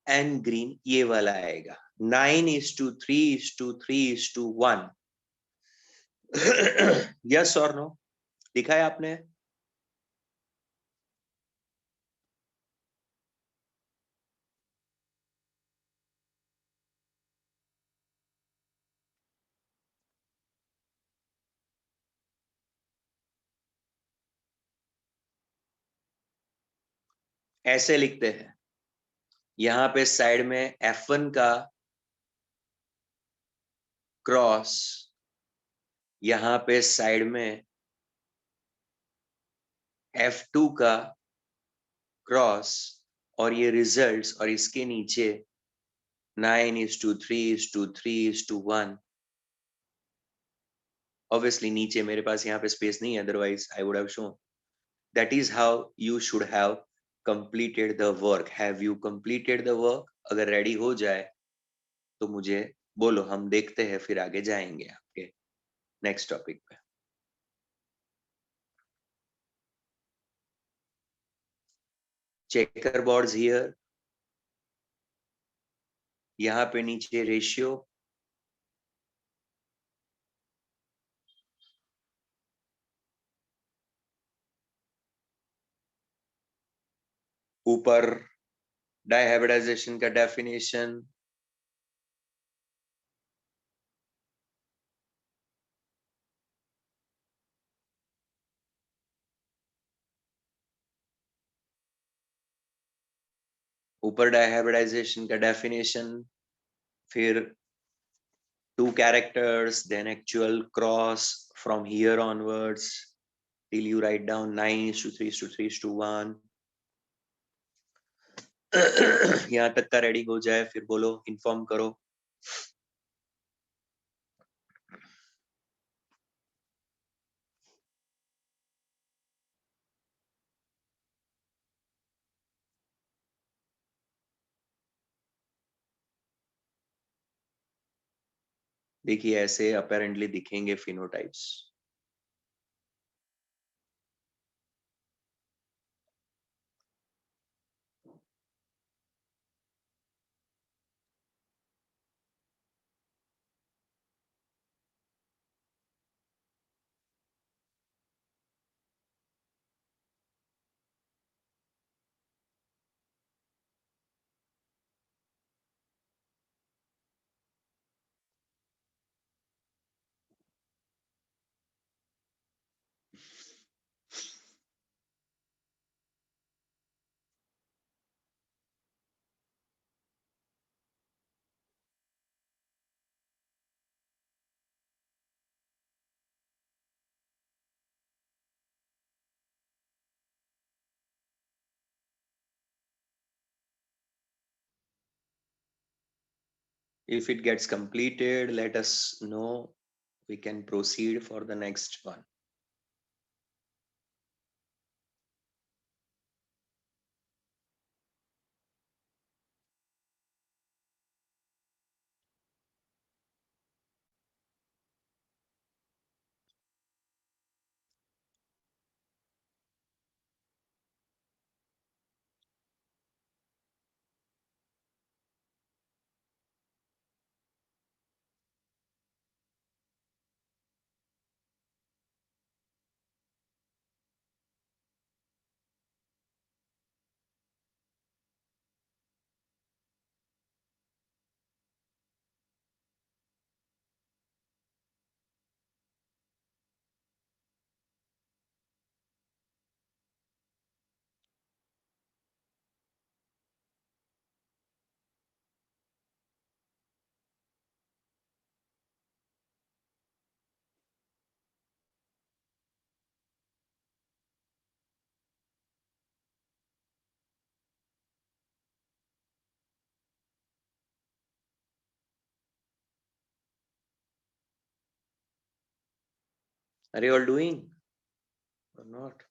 Speaker 1: एंड ग्रीन, ये वाला आएगा. 9:3:3:1. यस और नो? लिखा है आपने? ऐसे लिखते हैं. यहाँ पे साइड में F1 का क्रॉस, यहाँ पे साइड में F2 का क्रॉस, और ये रिजल्ट्स, और इसके नीचे 9:3:3:1। Obviously नीचे मेरे पास यहाँ पे स्पेस नहीं है, otherwise I would have shown. That is how you should have completed the work. Have you completed the work? अगर रेडी हो जाए तो मुझे बोलो, हम देखते हैं, फिर आगे जाएंगे आपके नेक्स्ट टॉपिक पे। चेकर बोर्ड्स हियर, यहाँ पे नीचे रेशियो, ऊपर डाइहाइब्रिडाइजेशन का डेफिनेशन, ऊपर डाइहाइब्रिडाइजेशन का डेफिनेशन, फिर 2 characters, then actual cross from here onwards till you write down 9:3:3:1. यहाँ तक का रेडी हो जाए फिर बोलो, इन्फॉर्म करो। देखिए ऐसे अपेरेंटली दिखेंगे phenotypes. If it gets completed, let us know. We can proceed for the next one. Are you all doing or not?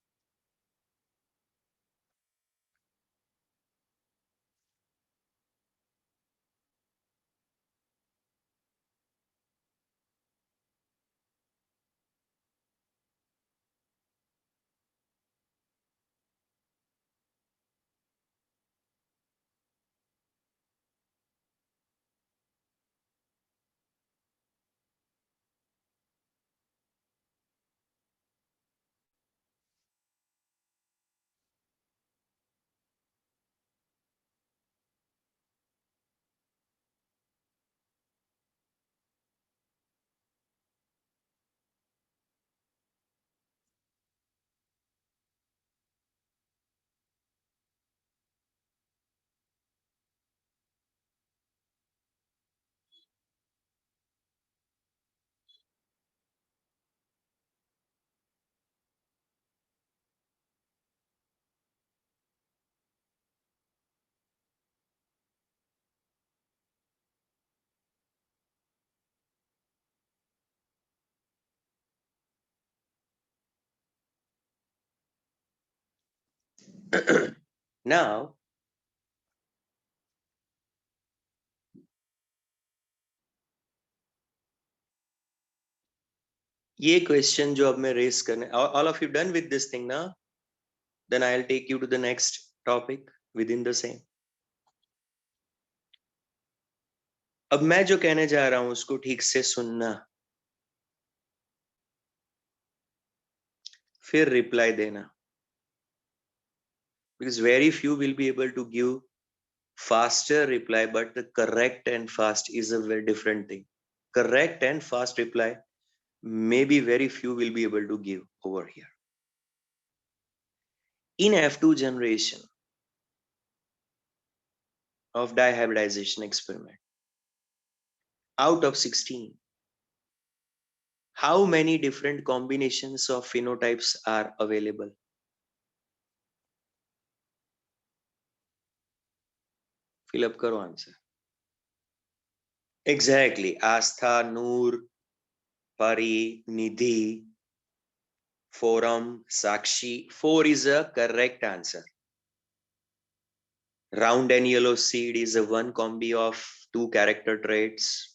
Speaker 1: Now, ये क्वेश्चन जो अब मैं रेस करने, all of you done with this thing now? Then I'll take you to the next topic within the same. अब मैं जो कहने जा रहा हूं उसको ठीक से सुनना, फिर रिप्लाई देना, because very few will be able to give faster reply, but the correct and fast is a very different thing. Correct and fast reply, maybe very few will be able to give over here. In F2 generation of dihybridization experiment, out of 16, how many different combinations of phenotypes are available? Fill up karo answer. Exactly. Astha, Noor, Pari, Nidhi, Forum, Sakshi. 4 is a correct answer. Round and yellow seed is a one combi of 2 character traits.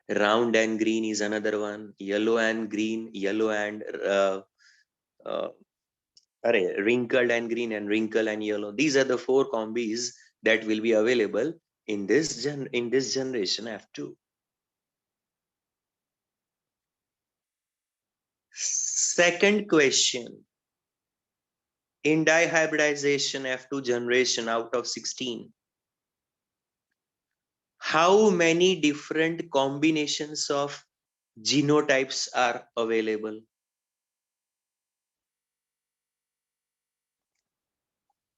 Speaker 1: Round and green is another one. Yellow and green, yellow and wrinkled and green, and wrinkle and yellow. These are the 4 combis that will be available in this generation F2. Second question. In dihybridization F2 generation out of 16, how many different combinations of genotypes are available?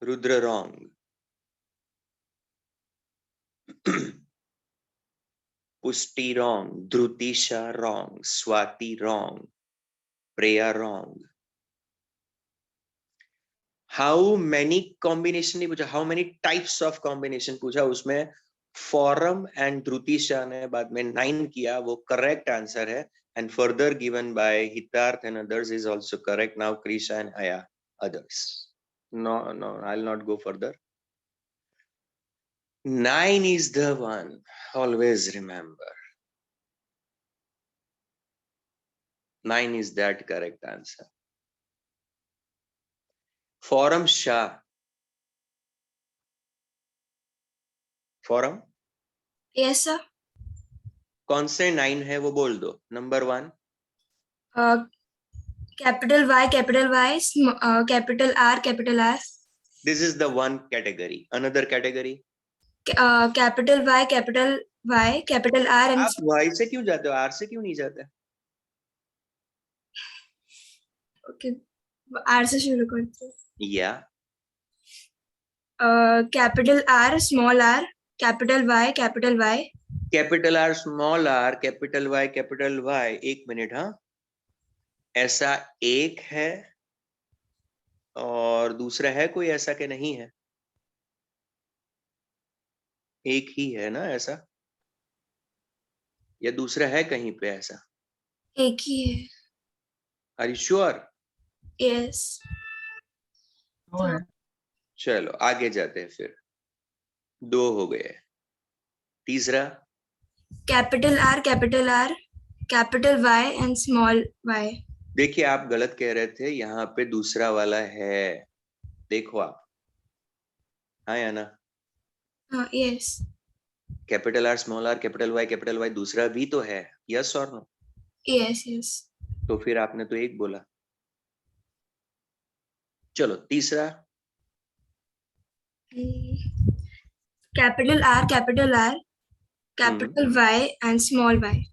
Speaker 1: Rudra, wrong. Pushti, wrong. Dhrutisha, wrong. Swati, wrong. Preya, wrong. How many combination नहीं पूछा, how many types of combination पूछा, उसमें Forum and Dhrutisha ने बाद में 9 किया, वो correct answer है, and further given by Hitarth and others is also correct. Now Krisha and Aya, others. No, I'll not go further. 9 is the one. Always remember. 9 is that correct answer. Forum Shah. Forum?
Speaker 10: Yes, sir.
Speaker 1: कौन से 9 है वो बोल दो. Number 1.
Speaker 10: Capital Y, capital Y, capital R, capital R.
Speaker 1: This is the one category. Another category.
Speaker 10: Capital Y, capital Y, capital R, and
Speaker 1: आप Y से क्यों जाते हो? R से क्यों नहीं जाते?
Speaker 10: okay, R से शुरू करते हैं.
Speaker 1: Yeah.
Speaker 10: Capital R, small r, capital Y, capital Y.
Speaker 1: Capital R, small r, capital Y, capital Y. एक मिनट, हाँ. ऐसा एक है और दूसरा है कोई ऐसा कि नहीं है? एक ही है ना ऐसा? या दूसरा है कहीं पे ऐसा?
Speaker 10: एक ही है.
Speaker 1: Are you sure?
Speaker 10: Yes.
Speaker 1: चलो आगे जाते हैं फिर. 2 हो गए. तीसरा.
Speaker 10: Capital R, capital Y, and small y.
Speaker 1: देखिए आप गलत कह रहे थे, यहाँ पे दूसरा वाला है. देखो आप. हाँ या ना?
Speaker 10: Yes.
Speaker 1: Capital R, small r, capital Y दूसरा भी तो है. यस और नो?
Speaker 10: Yes, yes.
Speaker 1: तो फिर आपने तो एक बोला. चलो तीसरा.
Speaker 10: Capital R, capital Y, and small y.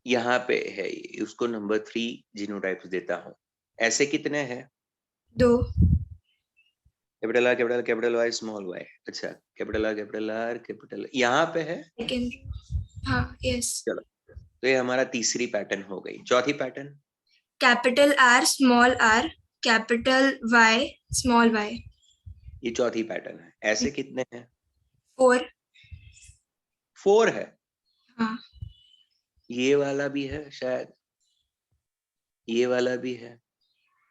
Speaker 1: यहाँ पे है, उसको नंबर 3 जीनोटाइप्स देता हूँ. ऐसे कितने हैं? 2. Capital R, capital Y, small y. अच्छा, कैपिटल R, कैपिटल यहाँ पे है.
Speaker 10: हाँ, yes.
Speaker 1: चलो, तो ये हमारा तीसरी पैटर्न हो गई. चौथी pattern.
Speaker 10: Capital R, small r, capital Y, small y.
Speaker 1: ये चौथी पैटर्न है. ऐसे कितने हैं?
Speaker 10: 4.
Speaker 1: 4 है.
Speaker 10: हाँ.
Speaker 1: ये वाला भी है शायद, ये वाला भी है,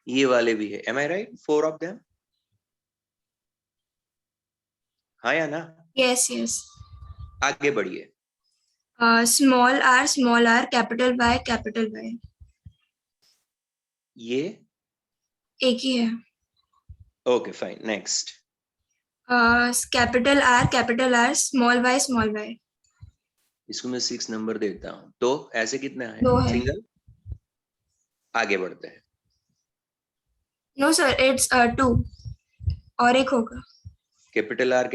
Speaker 1: ये वाले भी है. Am I right? 4 of them. हाँ या ना?
Speaker 10: Yes, yes.
Speaker 1: आगे बढ़िए.
Speaker 10: Small r, capital Y.
Speaker 1: ये
Speaker 10: एक ही है.
Speaker 1: Okay fine. Next.
Speaker 10: Capital R, small y.
Speaker 1: इसको मैं 6 नंबर देता हूं. तो ऐसे कितने आए?
Speaker 10: दो है.
Speaker 1: सिंगल. आगे बढ़ते हैं.
Speaker 10: No sir, it's 2. और एक होगा.
Speaker 1: Capital R,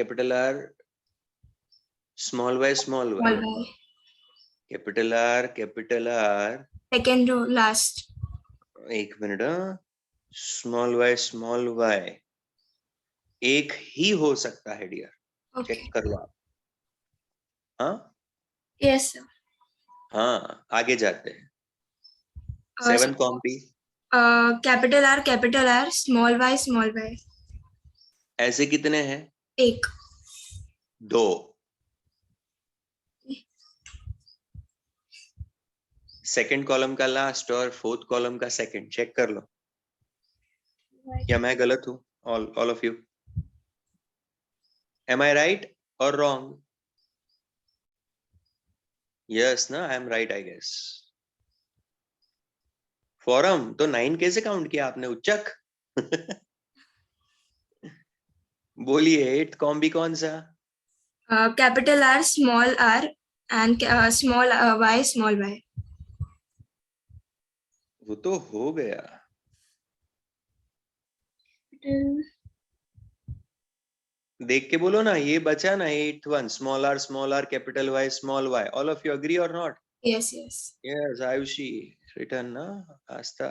Speaker 1: small y.
Speaker 10: Small y.
Speaker 1: Capital R.
Speaker 10: Second row, last.
Speaker 1: एक मिनट. Small y. एक ही हो सकता है डियर.
Speaker 10: Okay.
Speaker 1: चेक कर लो आप. हाँ
Speaker 10: Yes sir.
Speaker 1: हाँ. आगे जाते हैं.
Speaker 10: Uh,
Speaker 1: 7 कॉम्पी.
Speaker 10: capital R, small y.
Speaker 1: ऐसे कितने हैं?
Speaker 10: एक.
Speaker 1: 2. सेकंड कॉलम का लास्ट और फोर्थ कॉलम का सेकंड चेक कर लो. क्या मैं गलत हूं? All of you. Am I right और रॉन्ग? यस ना, I am right I guess. फॉरम तो 9 कैसे काउंट किया आपने उच्चक? बोलिए. 8th कॉम्बी कौन सा?
Speaker 10: Capital R, small r and small y.
Speaker 1: वो तो हो गया. देख के बोलो ना. ये बचा ना 8th one. Small r, capital Y, small y. All of you agree और not?
Speaker 10: Yes, yes.
Speaker 1: Yes. Aayushi return ना. आस्था.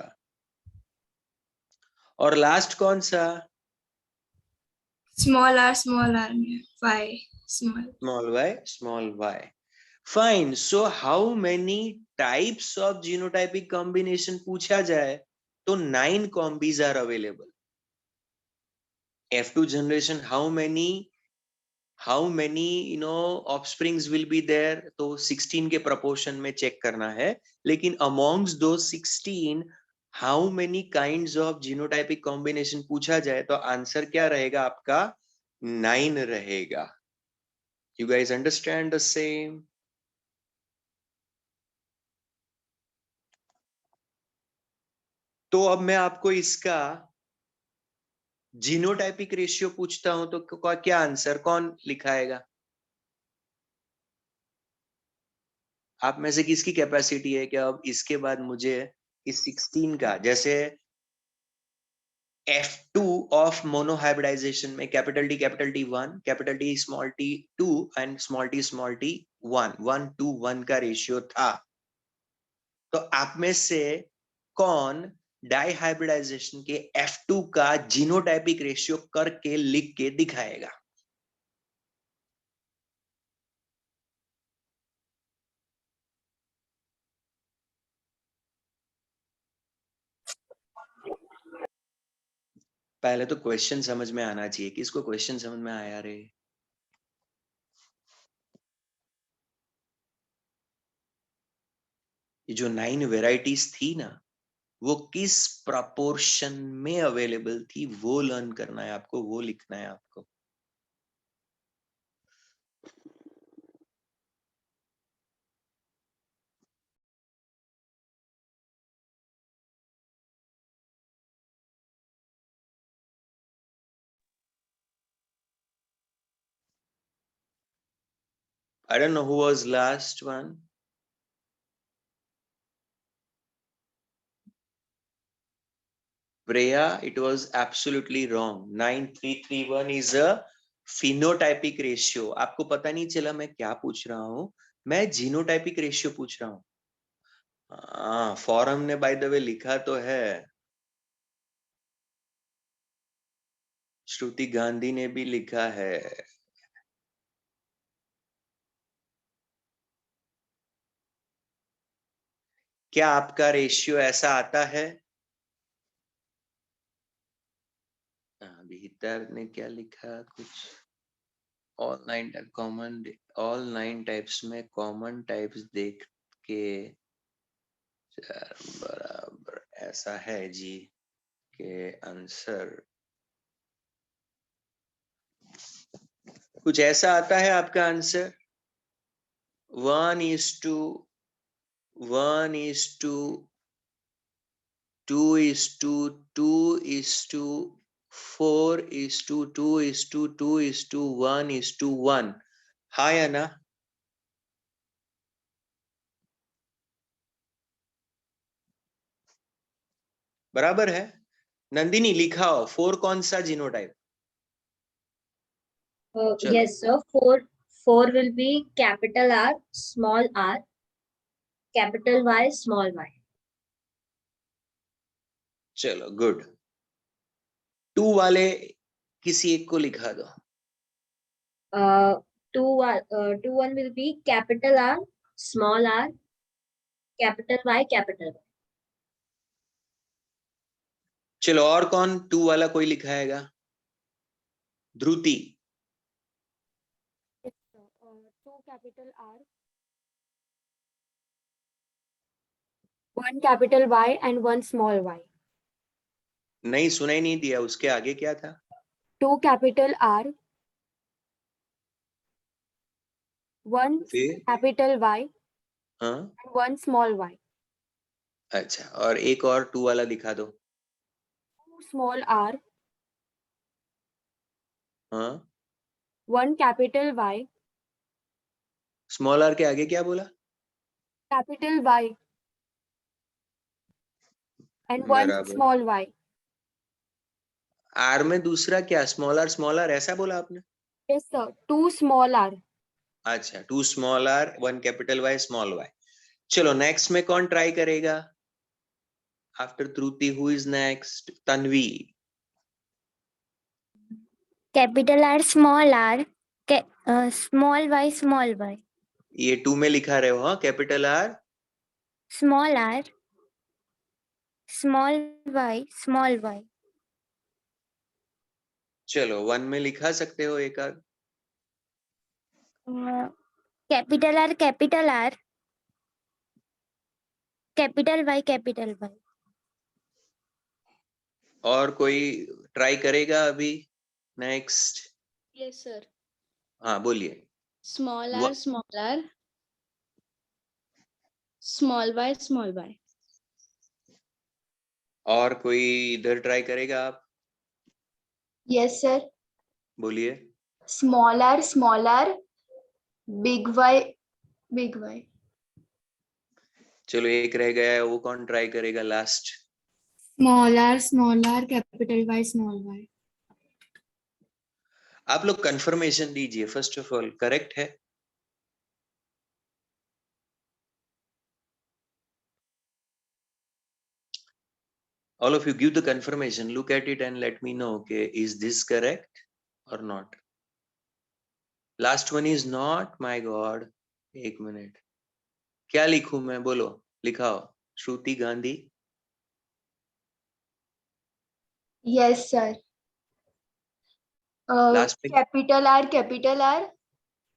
Speaker 1: और लास्ट कौन सा?
Speaker 10: Small r, y, small.
Speaker 1: small y. Fine. So how many types of genotypic combination पूछा जाए तो 9 combis are available. F2 generation, how many offsprings will be there? तो 16 के proportion में check करना है. लेकिन amongst those 16, how many kinds of genotypic combination पूछा जाए तो आंसर क्या रहेगा आपका? 9 रहेगा. You guys understand the same? तो अब मैं आपको इसका जीनोटाइपिक रेशियो पूछता हूं तो क्या आंसर कौन लिखाएगा? आप में से किसकी कैपेसिटी है कि अब इसके बाद मुझे इस 16 का, जैसे F2 ऑफ मोनोहाइब्रिडाइजेशन में capital T 1, capital T small t 2 and small t 1, 1:1 का रेशियो था. तो आप में से कौन डाइहाइब्रिडाइजेशन के F2 का जीनोटाइपिक रेशियो करके लिख के दिखाएगा? पहले तो क्वेश्चन समझ में आना चाहिए. किसको क्वेश्चन समझ में आया रे? ये जो 9 वेराइटीज थी ना, वो किस प्रपोर्शन में अवेलेबल थी वो लर्न करना है आपको, वो लिखना है आपको. I don't know who was last one. Priya, it was absolutely wrong. 9331 is a phenotypic ratio. आपको पता नहीं चला मैं क्या पूछ रहा हूं? मैं जीनोटाइपिक रेशियो पूछ रहा हूं. हाँ, फॉरम ने बाय द वे लिखा तो है. श्रुति गांधी ने भी लिखा है. क्या आपका रेशियो ऐसा आता है? भीतर ने क्या लिखा कुछ? ऑल 9 टाइप्स में कॉमन टाइप्स देख के बराबर ऐसा है जी के आंसर कुछ ऐसा आता है आपका आंसर? 1:1:2 2:4:2:2:1:1. हाँ या ना? बराबर है। नंदिनी लिखाओ 4 कौन सा जीनोटाइप? चलो।
Speaker 2: Yes, sir. Four will be capital R, small r, capital Y, small y.
Speaker 1: चलो गुड। 2 वाले किसी एक को लिखा दो।
Speaker 2: Two one will be capital R, small r, capital Y, capital Y.
Speaker 1: चलो और कौन 2 वाला कोई लिखाएगा? Dhruti.
Speaker 5: 2 capital R, 1 capital Y and 1 small y.
Speaker 1: नहीं, सुनाई नहीं दिया, उसके आगे क्या था?
Speaker 5: 2 capital R, 1
Speaker 1: फिर?
Speaker 5: capital Y
Speaker 1: हाँ,
Speaker 5: and 1 small y.
Speaker 1: अच्छा, और एक और 2 वाला दिखा दो।
Speaker 5: 2 small r,
Speaker 1: हाँ,
Speaker 5: 1 capital Y,
Speaker 1: स्मॉल आर के आगे क्या बोला?
Speaker 5: capital Y and 1
Speaker 1: बराबर।
Speaker 5: small y.
Speaker 1: आर में दूसरा क्या? स्मॉल आर ऐसा बोला आपने?
Speaker 5: Yes, sir. 2 small r.
Speaker 1: अच्छा, 2 small r 1 capital Y small y. चलो नेक्स्ट में कौन ट्राई करेगा? After Dhruti who is next? Tanvi.
Speaker 3: Capital R, small r, small y,
Speaker 1: ये 2 में लिखा रहे हो? हाँ, capital R
Speaker 3: small r, small y.
Speaker 1: चलो 1 में लिखा सकते हो एक आध?
Speaker 3: Capital R, capital Y, capital Y.
Speaker 1: और कोई ट्राई करेगा अभी? नेक्स्ट।
Speaker 10: Yes, sir.
Speaker 1: हाँ बोलिए।
Speaker 10: Small
Speaker 1: Wha-
Speaker 10: r, small r. Small y.
Speaker 1: और कोई इधर ट्राई करेगा आप?
Speaker 12: Yes, sir.
Speaker 1: बोलिए।
Speaker 12: Small r, big y.
Speaker 1: चलो एक रह गया है, वो कौन ट्राई करेगा last?
Speaker 10: Small r, capital Y, small y.
Speaker 1: आप लोग कंफर्मेशन दीजिए फर्स्ट ऑफ ऑल, करेक्ट है? All of you give the confirmation, look at it and let me know, okay, is this correct or not? Last one is not, my God. एक minute, क्या लिखूं मैं? बोलो, लिखाओ। श्रुति Gandhi.
Speaker 12: Yes, sir.
Speaker 1: Last में
Speaker 12: Capital R,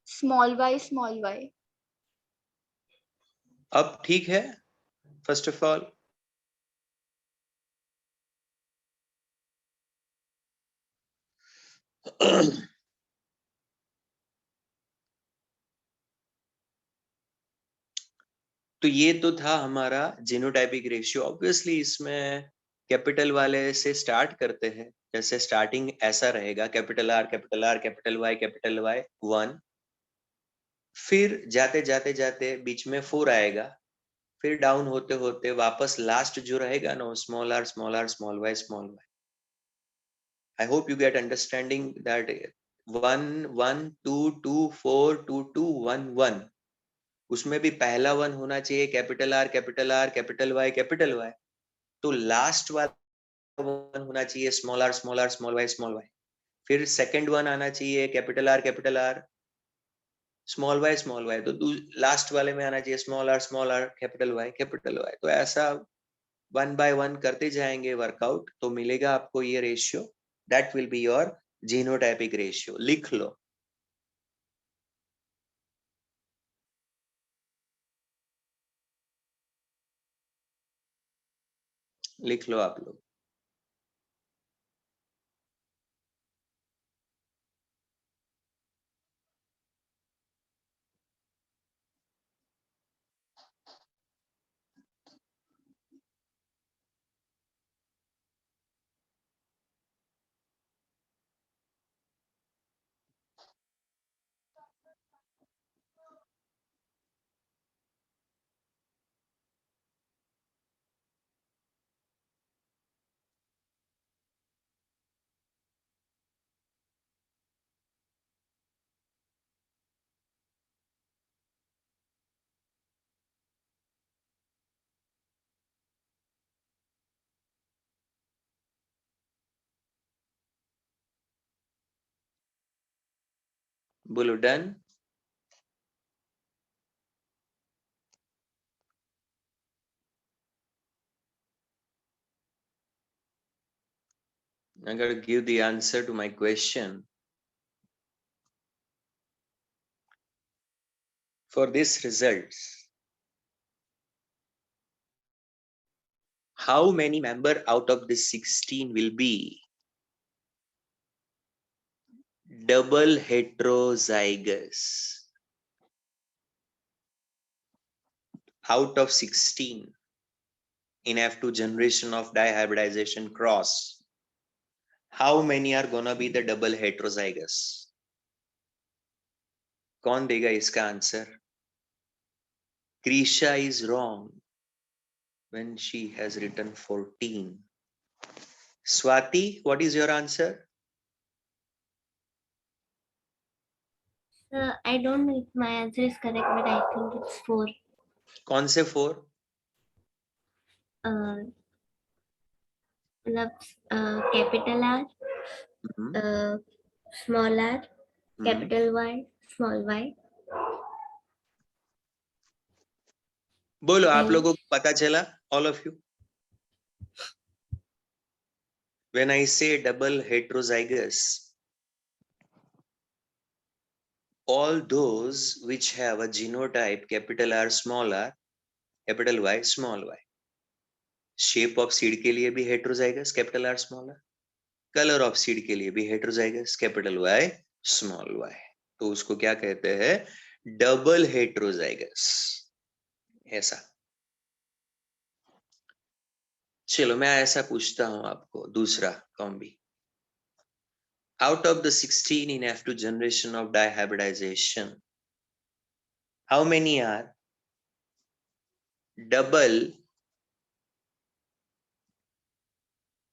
Speaker 12: small y.
Speaker 1: अब ठीक है? First of all तो ये तो था हमारा जीनोटाइपिक रेशियो। ऑब्वियसली इसमें कैपिटल वाले से स्टार्ट करते हैं, जैसे स्टार्टिंग ऐसा रहेगा, capital R capital R capital Y 1, फिर जाते जाते जाते बीच में 4 आएगा, फिर डाउन होते होते वापस लास्ट जो रहेगा ना, small r small r small y small y. I hope you get understanding that 1 1 2 2 4 2 2 1 1, उसमें भी पहला 1 होना चाहिए कैपिटल आर कैपिटल वाई, तो लास्ट वाला 1 होना चाहिए स्मॉल आर स्मॉल वाई, फिर सेकंड 1 आना चाहिए कैपिटल आर स्मॉल वाई, तो लास्ट वाले में आना चाहिए स्मॉल आर कैपिटल वाई। तो ऐसा 1 by 1 करते जाएंगे वर्कआउट, तो मिलेगा आपको ये ratio, that will be your genotypic ratio. लिख लो। लिख लो आप लोग। बोलो done. I'm going to give the answer to my question. For this results, how many member out of the 16 will be double heterozygous? Out of 16 in F2 generation of dihybridization cross, how many are gonna be the double heterozygous? कौन देगा इसका answer? Krisha is wrong when she has written 14. Swati, what is your answer?
Speaker 2: I don't know if my answer is correct, but I think it's 4.
Speaker 1: कौन से 4?
Speaker 2: मतलब capital R, small r, capital Y, small y.
Speaker 1: बोलो आप लोगों को पता चला? All of you. When I say double heterozygous, all those which have a genotype capital R, small r, capital Y, small y. Shape of seed के लिए भी heterozygous, capital R, small r. Color of seed के लिए भी heterozygous, capital Y, small y. तो उसको क्या कहते हैं? Double heterozygous. ऐसा. चलो मैं ऐसा पूछता हूं आपको दूसरा combi. Out of the 16 in F2 generation of dihybridization, how many are double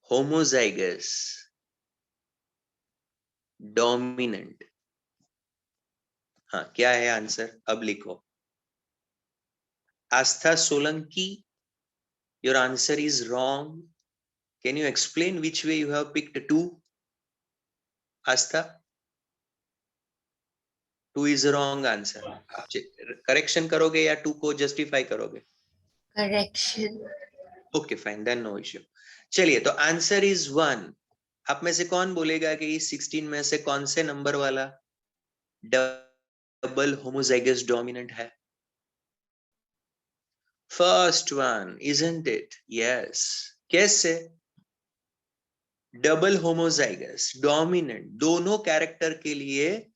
Speaker 1: homozygous dominant? हाँ, क्या है आंसर? अब लिखो. Astha Solanki, your answer is wrong. Can you explain which way you have picked 2? Astha? 2 is a wrong answer. आप correction करोगे या 2 को justify करोगे?
Speaker 11: Correction.
Speaker 1: Okay, fine, then no issue. चलिए, तो answer is 1. आप में से कौन बोलेगा कि इस 16 में से कौन से नंबर वाला डबल homozygous dominant है? First one, isn't it? Yes. कैसे? डबल homozygous dominant दोनों कैरेक्टर के लिए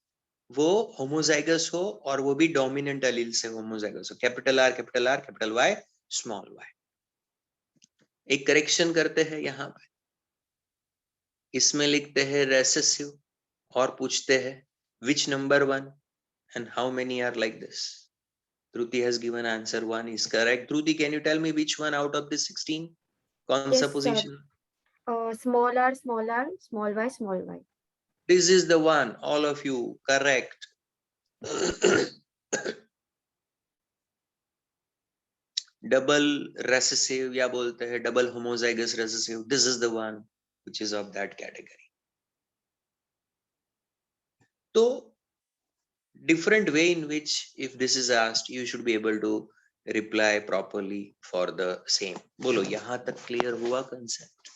Speaker 1: वो homozygous हो और वो भी डोमिनेंट एलील से homozygous हो. Capital R capital Y small y. एक करेक्शन करते हैं यहाँ पर. इसमें लिखते हैं रेसेसिव और पूछते हैं which number 1 and how many are like this. Dhruti has given answer 1 is correct. Dhruti, can you tell me which one out of the 16? कौन सा position?
Speaker 5: Small r, small y, small y.
Speaker 1: This is the one. All of you correct. Double recessive या बोलते हैं double homozygous recessive. This is the one which is of that category. So different way in which if this is asked, you should be able to reply properly for the same. बोलो यहाँ तक clear हुआ concept?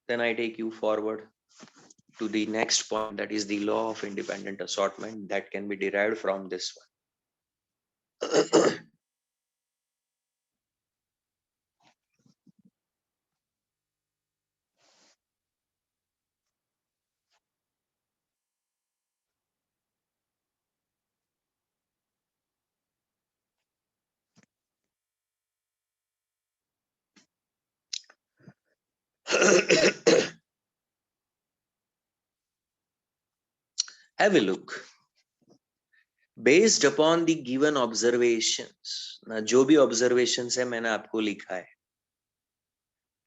Speaker 1: Then I take you forward to the next point, that is the law of independent assortment that can be derived from this one. Have a look. Based upon the given observations, ना जो भी observations है मैंने आपको लिखा है,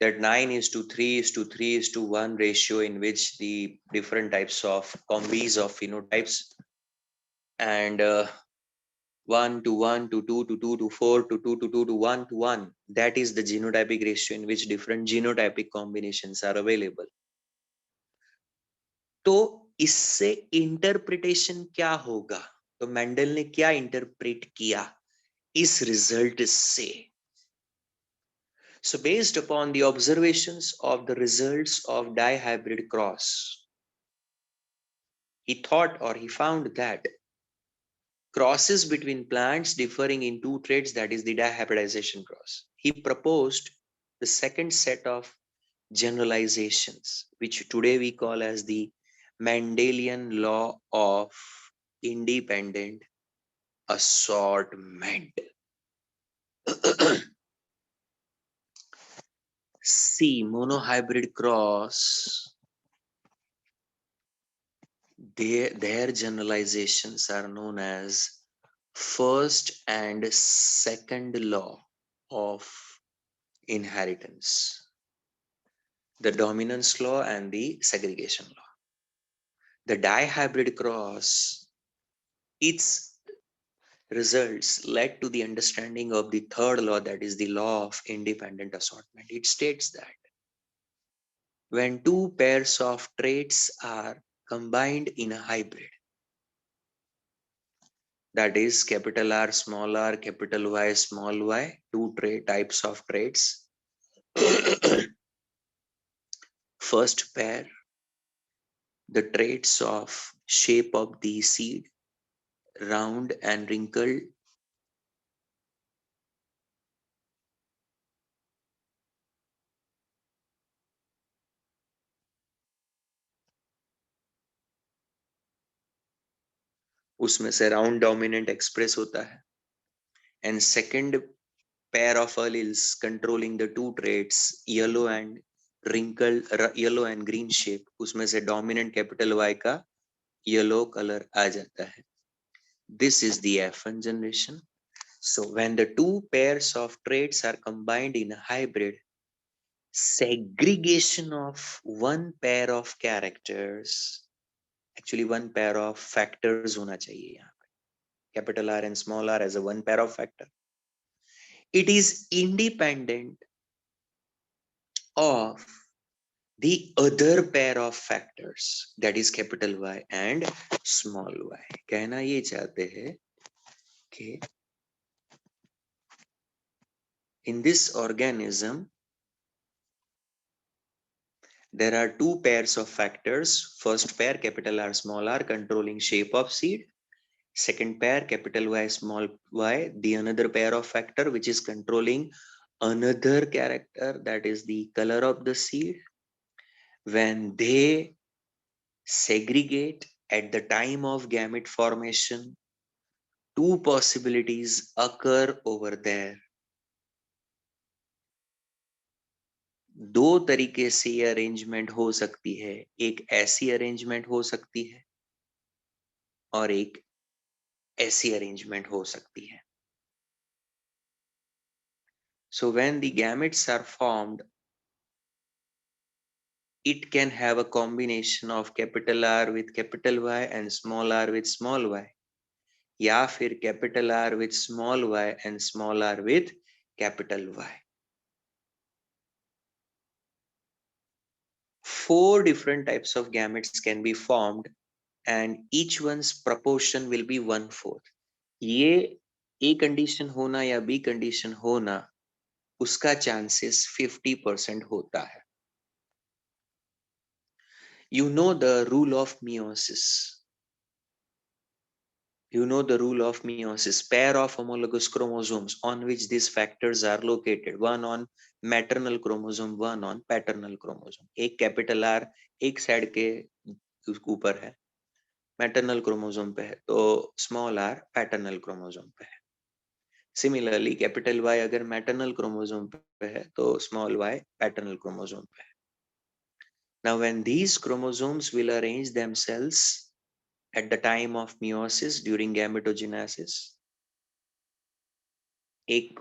Speaker 1: that 9:3:3:1 ratio in which the different types of combis of phenotypes and 1:1:2:2:4:2:2:1:1, that is the genotypic ratio in which different genotypic combinations are available. तो इससे इंटरप्रिटेशन क्या होगा? तो मेंडल ने क्या इंटरप्रेट किया इस रिजल्ट से? So based upon the observations of the results of dihybrid cross, he thought or he found that crosses between plants differing in two traits, that is the dihybridization cross. He proposed the second set of generalizations, which today we call as the Mendelian law of independent assortment. See, monohybrid cross, their generalizations are known as first and second law of inheritance, the dominance law and the segregation law. The dihybrid cross, its results led to the understanding of the third law, that is the law of independent assortment. It states that when two pairs of traits are combined in a hybrid, that is capital R, small r, capital Y, small y, two types of traits. First pair, the traits of shape of the seed, round and wrinkled, उसमें से round dominant express होता है, and second pair of alleles controlling the two traits, yellow and wrinkled, yellow and green shape, उसमें से dominant capital Y का yellow color आ जाता है. This is the F1 generation. So when the two pairs of traits are combined in a hybrid, segregation of one pair of characters, actually one pair of factors होना चाहिए यहाँ पे, capital R and small r as a one pair of factor. It is independent of the other pair of factors, that is capital Y and small y. कहना ये चाहते हैं कि in this organism there are two pairs of factors. First pair capital R small r controlling shape of seed. Second pair capital Y small y, the another pair of factor which is controlling another character, that is the color of the seed. When they segregate at the time of gamete formation, two possibilities occur over there. दो तरीके से ये arrangement हो सकती है, एक ऐसी arrangement हो सकती है और एक ऐसी अरेंजमेंट हो सकती है. So when the gametes are formed, it can have a combination of capital R with capital Y and small r with small y, या फिर capital R with small y and small r with capital Y. 4 different types of gametes can be formed and each one's proportion will be 1/4. ये A condition होना या B condition होना, उसका chances 50% होता है. You know the rule of meiosis. You know the rule of meiosis. Pair of homologous chromosomes on which these factors are located. One on maternal chromosome, one on paternal chromosome. एक capital R एक side के ऊपर है, maternal chromosome पे है, तो small r paternal chromosome पे है. Similarly, capital Y अगर maternal chromosome पे है, तो small y paternal chromosome पे है. Now, when these chromosomes will arrange themselves at the time of meiosis during gametogenesis, एक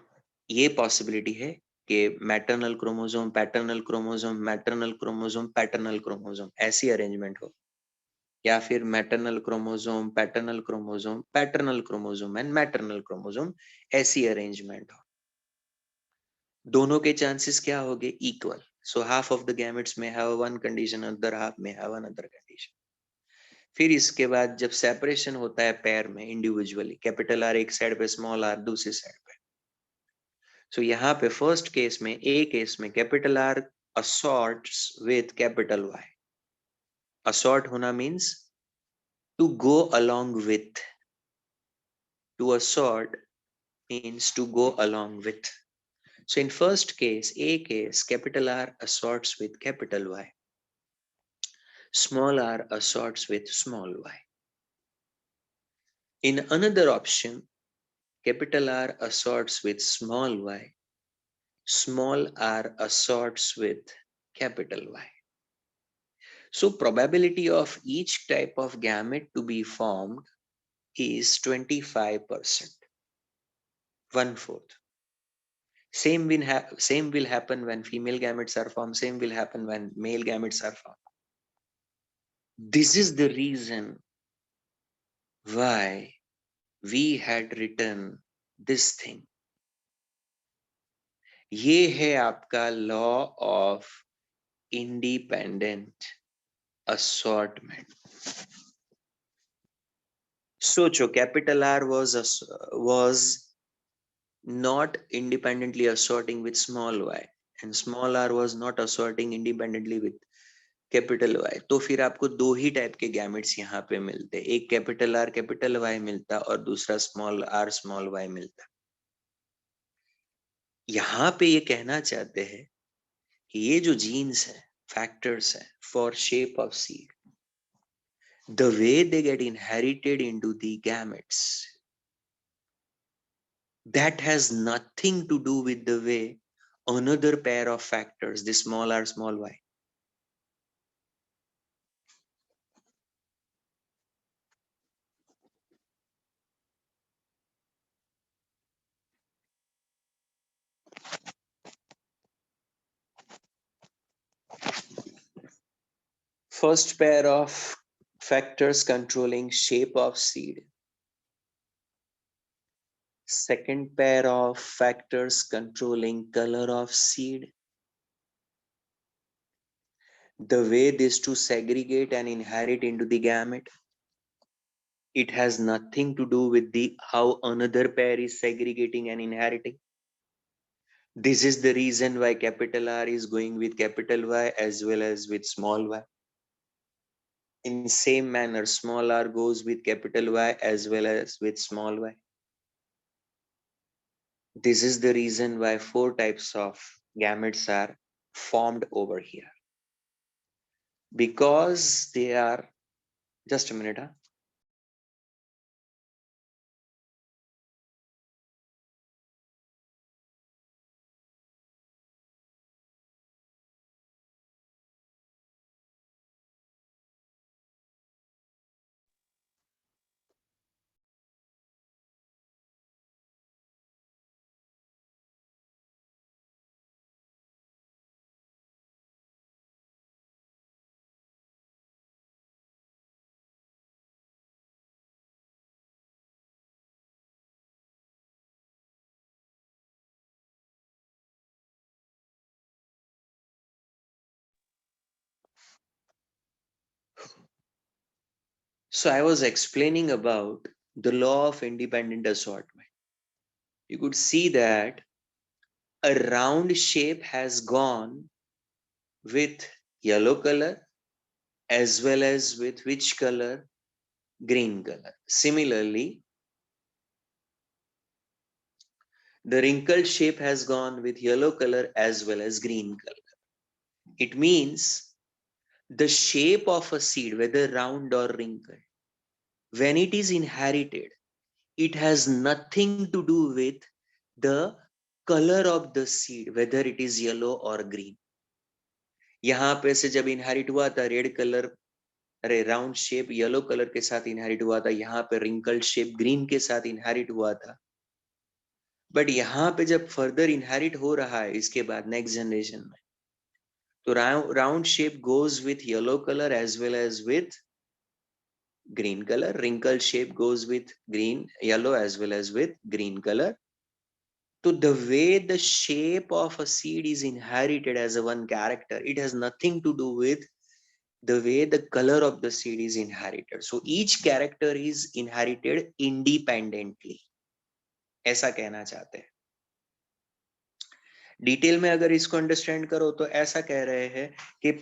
Speaker 1: ये possibility है कि maternal chromosome, paternal chromosome, maternal chromosome, paternal chromosome ऐसी arrangement हो, या फिर maternal chromosome, paternal chromosome, paternal chromosome and maternal chromosome ऐसी arrangement हो. दोनों के chances क्या होंगे? Equal. So half of the gametes may have one condition, other half may have another condition. फिर इसके बाद जब सेपरेशन होता है पेयर में इंडिविजुअली, कैपिटल आर एक साइड पे, स्मॉल आर दूसरी साइड पे। सो यहाँ पे फर्स्ट केस में, ए केस में capital R assorts with capital Y. Assort होना means to go along with. To assort means to go along with. So in first case, A case, capital R assorts with capital Y. Small r assorts with small y. In another option, capital R assorts with small y. Small r assorts with capital Y. So probability of each type of gamete to be formed is 25%, 1/4. Same will happen when female gametes are formed. Same will happen when male gametes are formed. This is the reason why we had written this thing. ये है आपका law of independent assortment. सोचो capital R was not independently assorting with small y and small r was not assorting independently with capital Y. तो फिर आपको दो ही type के gametes यहाँ पे मिलते, एक कैपिटल R कैपिटल Y मिलता और दूसरा स्मॉल r स्मॉल y मिलता। यहाँ पे ये कहना चाहते हैं कि ये जो जीन्स है, फैक्टर्स है for shape of seed, the way they get inherited into the gametes, that has nothing to do with the way another pair of factors, the small r small y. First pair of factors controlling shape of seed. Second pair of factors controlling color of seed. The way these two segregate and inherit into the gamete, it has nothing to do with the how another pair is segregating and inheriting. This is the reason why capital R is going with capital Y as well as with small y. In same manner, small r goes with capital Y as well as with small y. This is the reason why 4 types of gametes are formed over here. Because they are, just a minute. So I was explaining about the law of independent assortment. You could see that a round shape has gone with yellow color as well as with which color? Green color. Similarly, the wrinkled shape has gone with yellow color as well as green color. It means the shape of a seed, whether round or wrinkled, when it is inherited, it has nothing to do with the color of the seed, whether it is yellow or green. यहाँ पे से जब inherit हुआ था red colour, अरे round shape yellow colour के साथ inherit हुआ था, यहाँ पे रिंकल्ड शेप ग्रीन के साथ इनहेरिट हुआ था। बट यहाँ पे जब फर्दर इनहेरिट हो रहा है इसके बाद नेक्स्ट जनरेशन में, तो round shape goes with yellow colour as well as with green color, wrinkled shape goes with green, yellow as well as with green color. So the way the shape of a seed is inherited as a one character, it has nothing to do with the way the color of the seed is inherited. So each character is inherited independently. ऐसा कहना चाहते हैं. Detail में अगर इसको understand करो तो ऐसा कह रहे हैं कि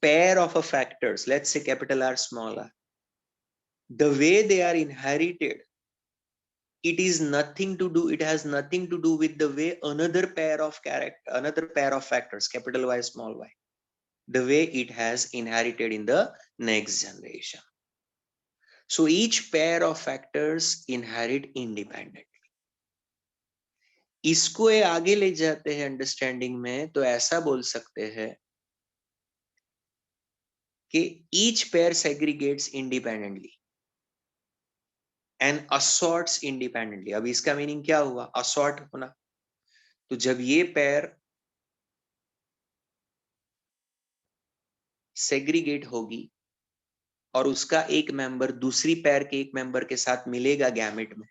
Speaker 1: pair of a factors, let's say capital R, small r, the way they are inherited, it is nothing to do, it has nothing to do with the way another pair of factors, capital Y, small y, the way it has inherited in the next generation. So each pair of factors inherit independently. इसको ये आगे ले जाते हैं understanding में, तो ऐसा बोल सकते हैं कि each pair segregates independently and assorts independently. अब इसका मीनिंग क्या हुआ? assort होना. तो जब ये पेयर सेग्रीगेट होगी और उसका एक मेंबर दूसरी पेयर के एक मेंबर के साथ मिलेगा गैमेट में,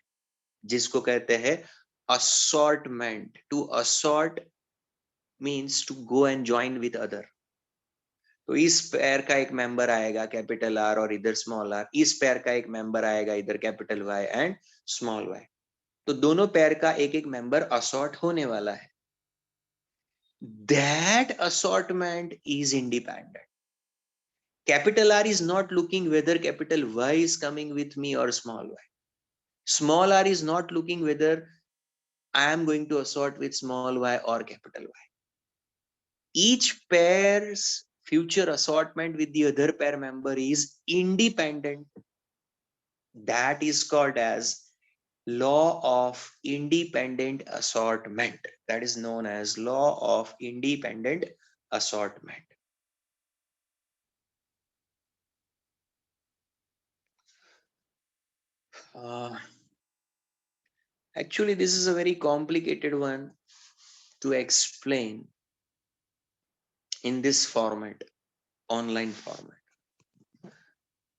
Speaker 1: जिसको कहते हैं assortment. To assort means to go and join with other. तो इस पेयर का एक मेंबर आएगा कैपिटल आर और इधर स्मॉल आर, इस पेयर का एक मेंबर आएगा इधर capital Y and small y. तो दोनों पेयर का एक एक मेंबर असॉर्ट होने वाला है. That assortment is independent. Capital R is not looking whether capital Y is coming with me or small y. Small r is not looking whether I am going to assort with small y or capital Y. Each pair's future assortment with the other pair member is independent. That is called as law of independent assortment. That is known as law of independent assortment. Actually, this is a very complicated one to explain in this format, online format.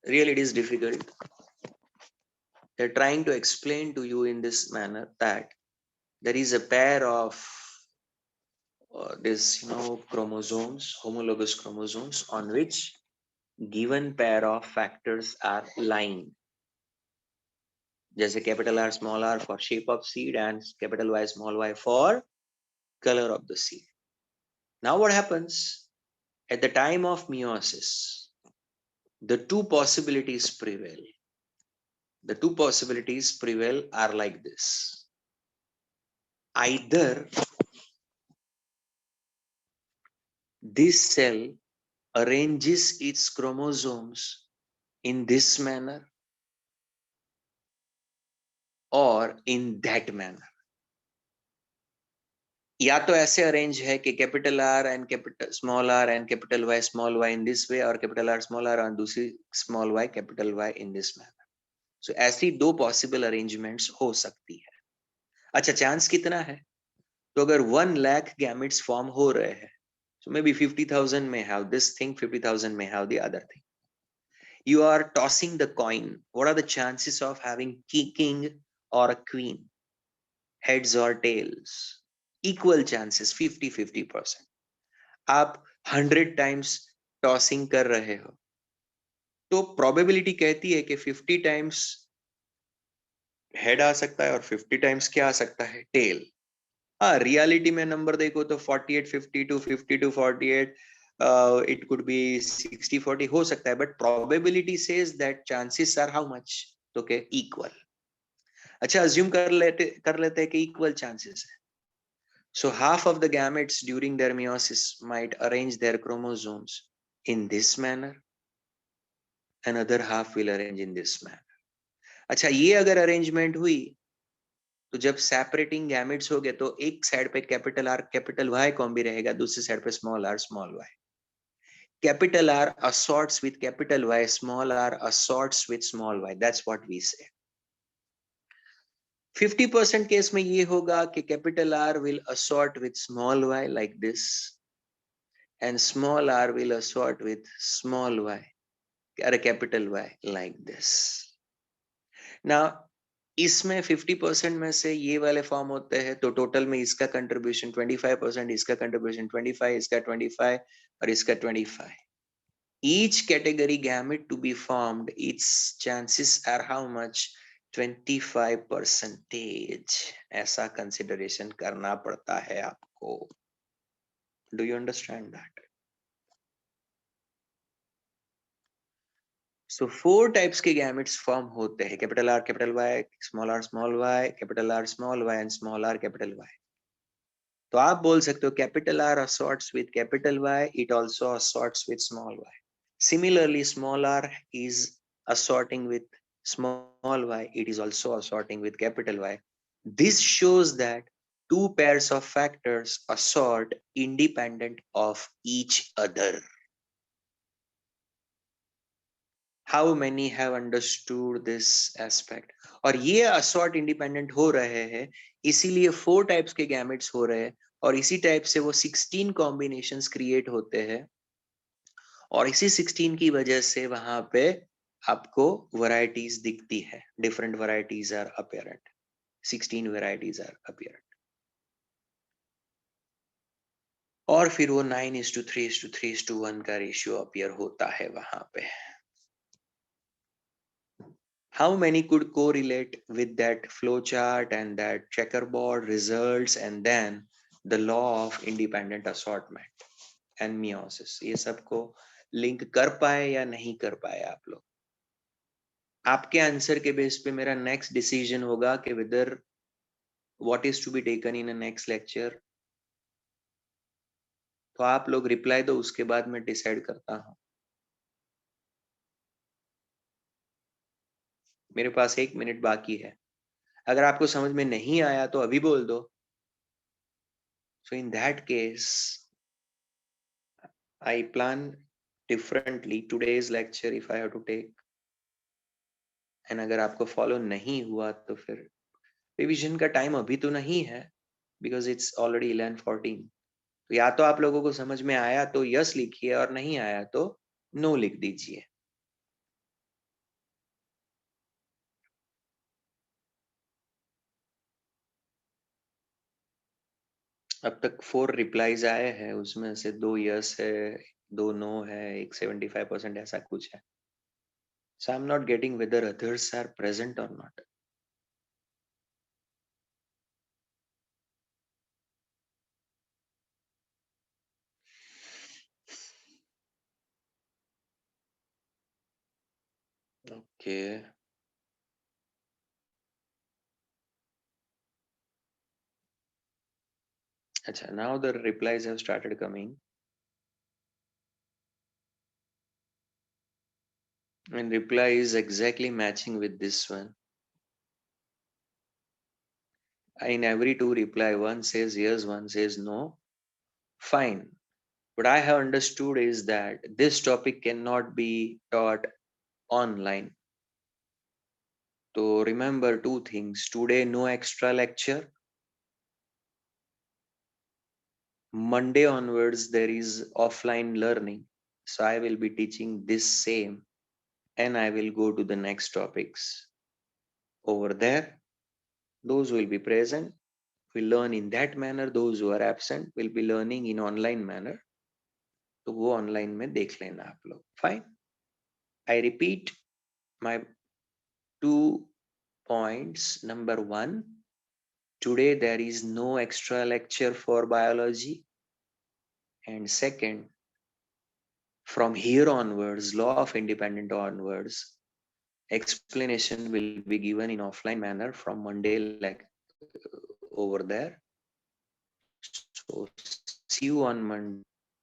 Speaker 1: Really, it is difficult. They're trying to explain to you in this manner that there is a pair of chromosomes, homologous chromosomes, on which given pair of factors are lying. Just a capital R, small r for shape of seed and capital Y, small y for color of the seed. Now what happens? At the time of meiosis, the two possibilities prevail. The two possibilities prevail are like this. Either this cell arranges its chromosomes in this manner or in that manner. या तो ऐसे arrange है कि capital R and capital small are and capital Y small Y in this way, और capital R small R और दूसरी small Y capital Y in this manner. So ऐसी दो पॉसिबल अरेंजमेंट्स हो सकती है. अच्छा, चांस कितना है? तो अगर 1 लाख गैमेट्स फॉर्म हो रहे हैं, so maybe 50,000 may have this thing, 50,000 may have the other thing. You are tossing the coin. What are the chances of having king or a queen? Heads or tails? Equal chances, 50-50%. आप 100 times tossing कर रहे हो तो probability कहती है कि 50 times head आ सकता है और 50 times क्या आ सकता है? टेल. हाँ, रियलिटी में नंबर देखो तो 48-52, 52-48, it could be 60-40 हो सकता है, but probability says that chances are how much? तो क्या? इक्वल. अच्छा, अज्यूम कर लेते हैं कि इक्वल चांसेस है. So half of the gametes during their meiosis might arrange their chromosomes in this manner, another half will arrange in this manner. अच्छा, ये अगर अरेंजमेंट हुई तो जब सेपरेटिंग गैमेट्स हो गए तो एक साइड पे capital R capital Y combi रहेगा, दूसरी साइड पे small r small Y. Capital R assorts with capital Y, small r assorts with small y. That's what we say. 50% case में ये होगा कि capital R will assort with small y like this and small r will assort with small y or capital Y like this. Now इसमें 50% में से ये वाले form होते हैं तो टोटल में इसका कंट्रीब्यूशन 25%, इसका कंट्रीब्यूशन 25, इसका 25 और इसका 25. each category gamete to be formed, its chances are how much? 25%. ऐसा consideration करना पड़ता है आपको. Do you understand that? So 4 types के gametes form होते हैं, capital R, capital Y, small r, small y, capital R, small y and small r, capital Y. तो आप बोल सकते हो capital R assorts with capital Y, it also assorts with small y. Similarly, small r is assorting with small y, it is also assorting with capital Y. This shows that two pairs of factors assort independent of each other. How many have understood this aspect? और ये assort independent हो रहे हैं, इसीलिए 4 types के gametes हो रहे हैं, और इसी type से वो 16 combinations create होते हैं, और इसी 16 की वजह से वहां पे आपको varieties दिखती है. Different varieties are apparent. 16 varieties are apparent. और फिर वो 9:3:3:1 का रेशियो अपीयर होता है वहां पे. How many could correlate with that flowchart and that checkerboard results and then the law of independent assortment and meiosis? ये सबको लिंक कर पाए या नहीं कर पाए आप लोग? आपके आंसर के बेस पे मेरा नेक्स्ट डिसीजन होगा कि whether what is to be taken in a next lecture. तो आप लोग रिप्लाई दो, उसके बाद मैं डिसाइड करता हूं. मेरे पास 1 मिनट बाकी है. अगर आपको समझ में नहीं आया तो अभी बोल दो. So in that case, I plan differently today's lecture if I have to take. And अगर आपको follow नहीं हुआ तो फिर रिविजन का टाइम अभी तो नहीं है, because it's already 11:14. तो या तो आप लोगों को समझ में आया तो यस लिखिए, और नहीं आया तो नो लिख दीजिए. अब तक 4 रिप्लाईज आए हैं, उसमें से 2 यस है, 2 नो है, एक 75% ऐसा कुछ है. So I'm not getting whether others are present or not. Okay. Achha, now the replies have started coming. And reply is exactly matching with this one. In every 2 reply, one says yes, one says no. Fine. What I have understood is that this topic cannot be taught online. So remember 2 things. Today, no extra lecture. Monday onwards, there is offline learning. So I will be teaching this same, and I will go to the next topics. Over there, those will be present will learn in that manner. Those who are absent will be learning in online manner. तो वो online में देख लेना आप लोग. Fine. I repeat my 2 points. Number 1, today there is no extra lecture for biology. And second, from here onwards, law of independent onwards, explanation will be given in offline manner from Monday, like over there. So see you on Monday.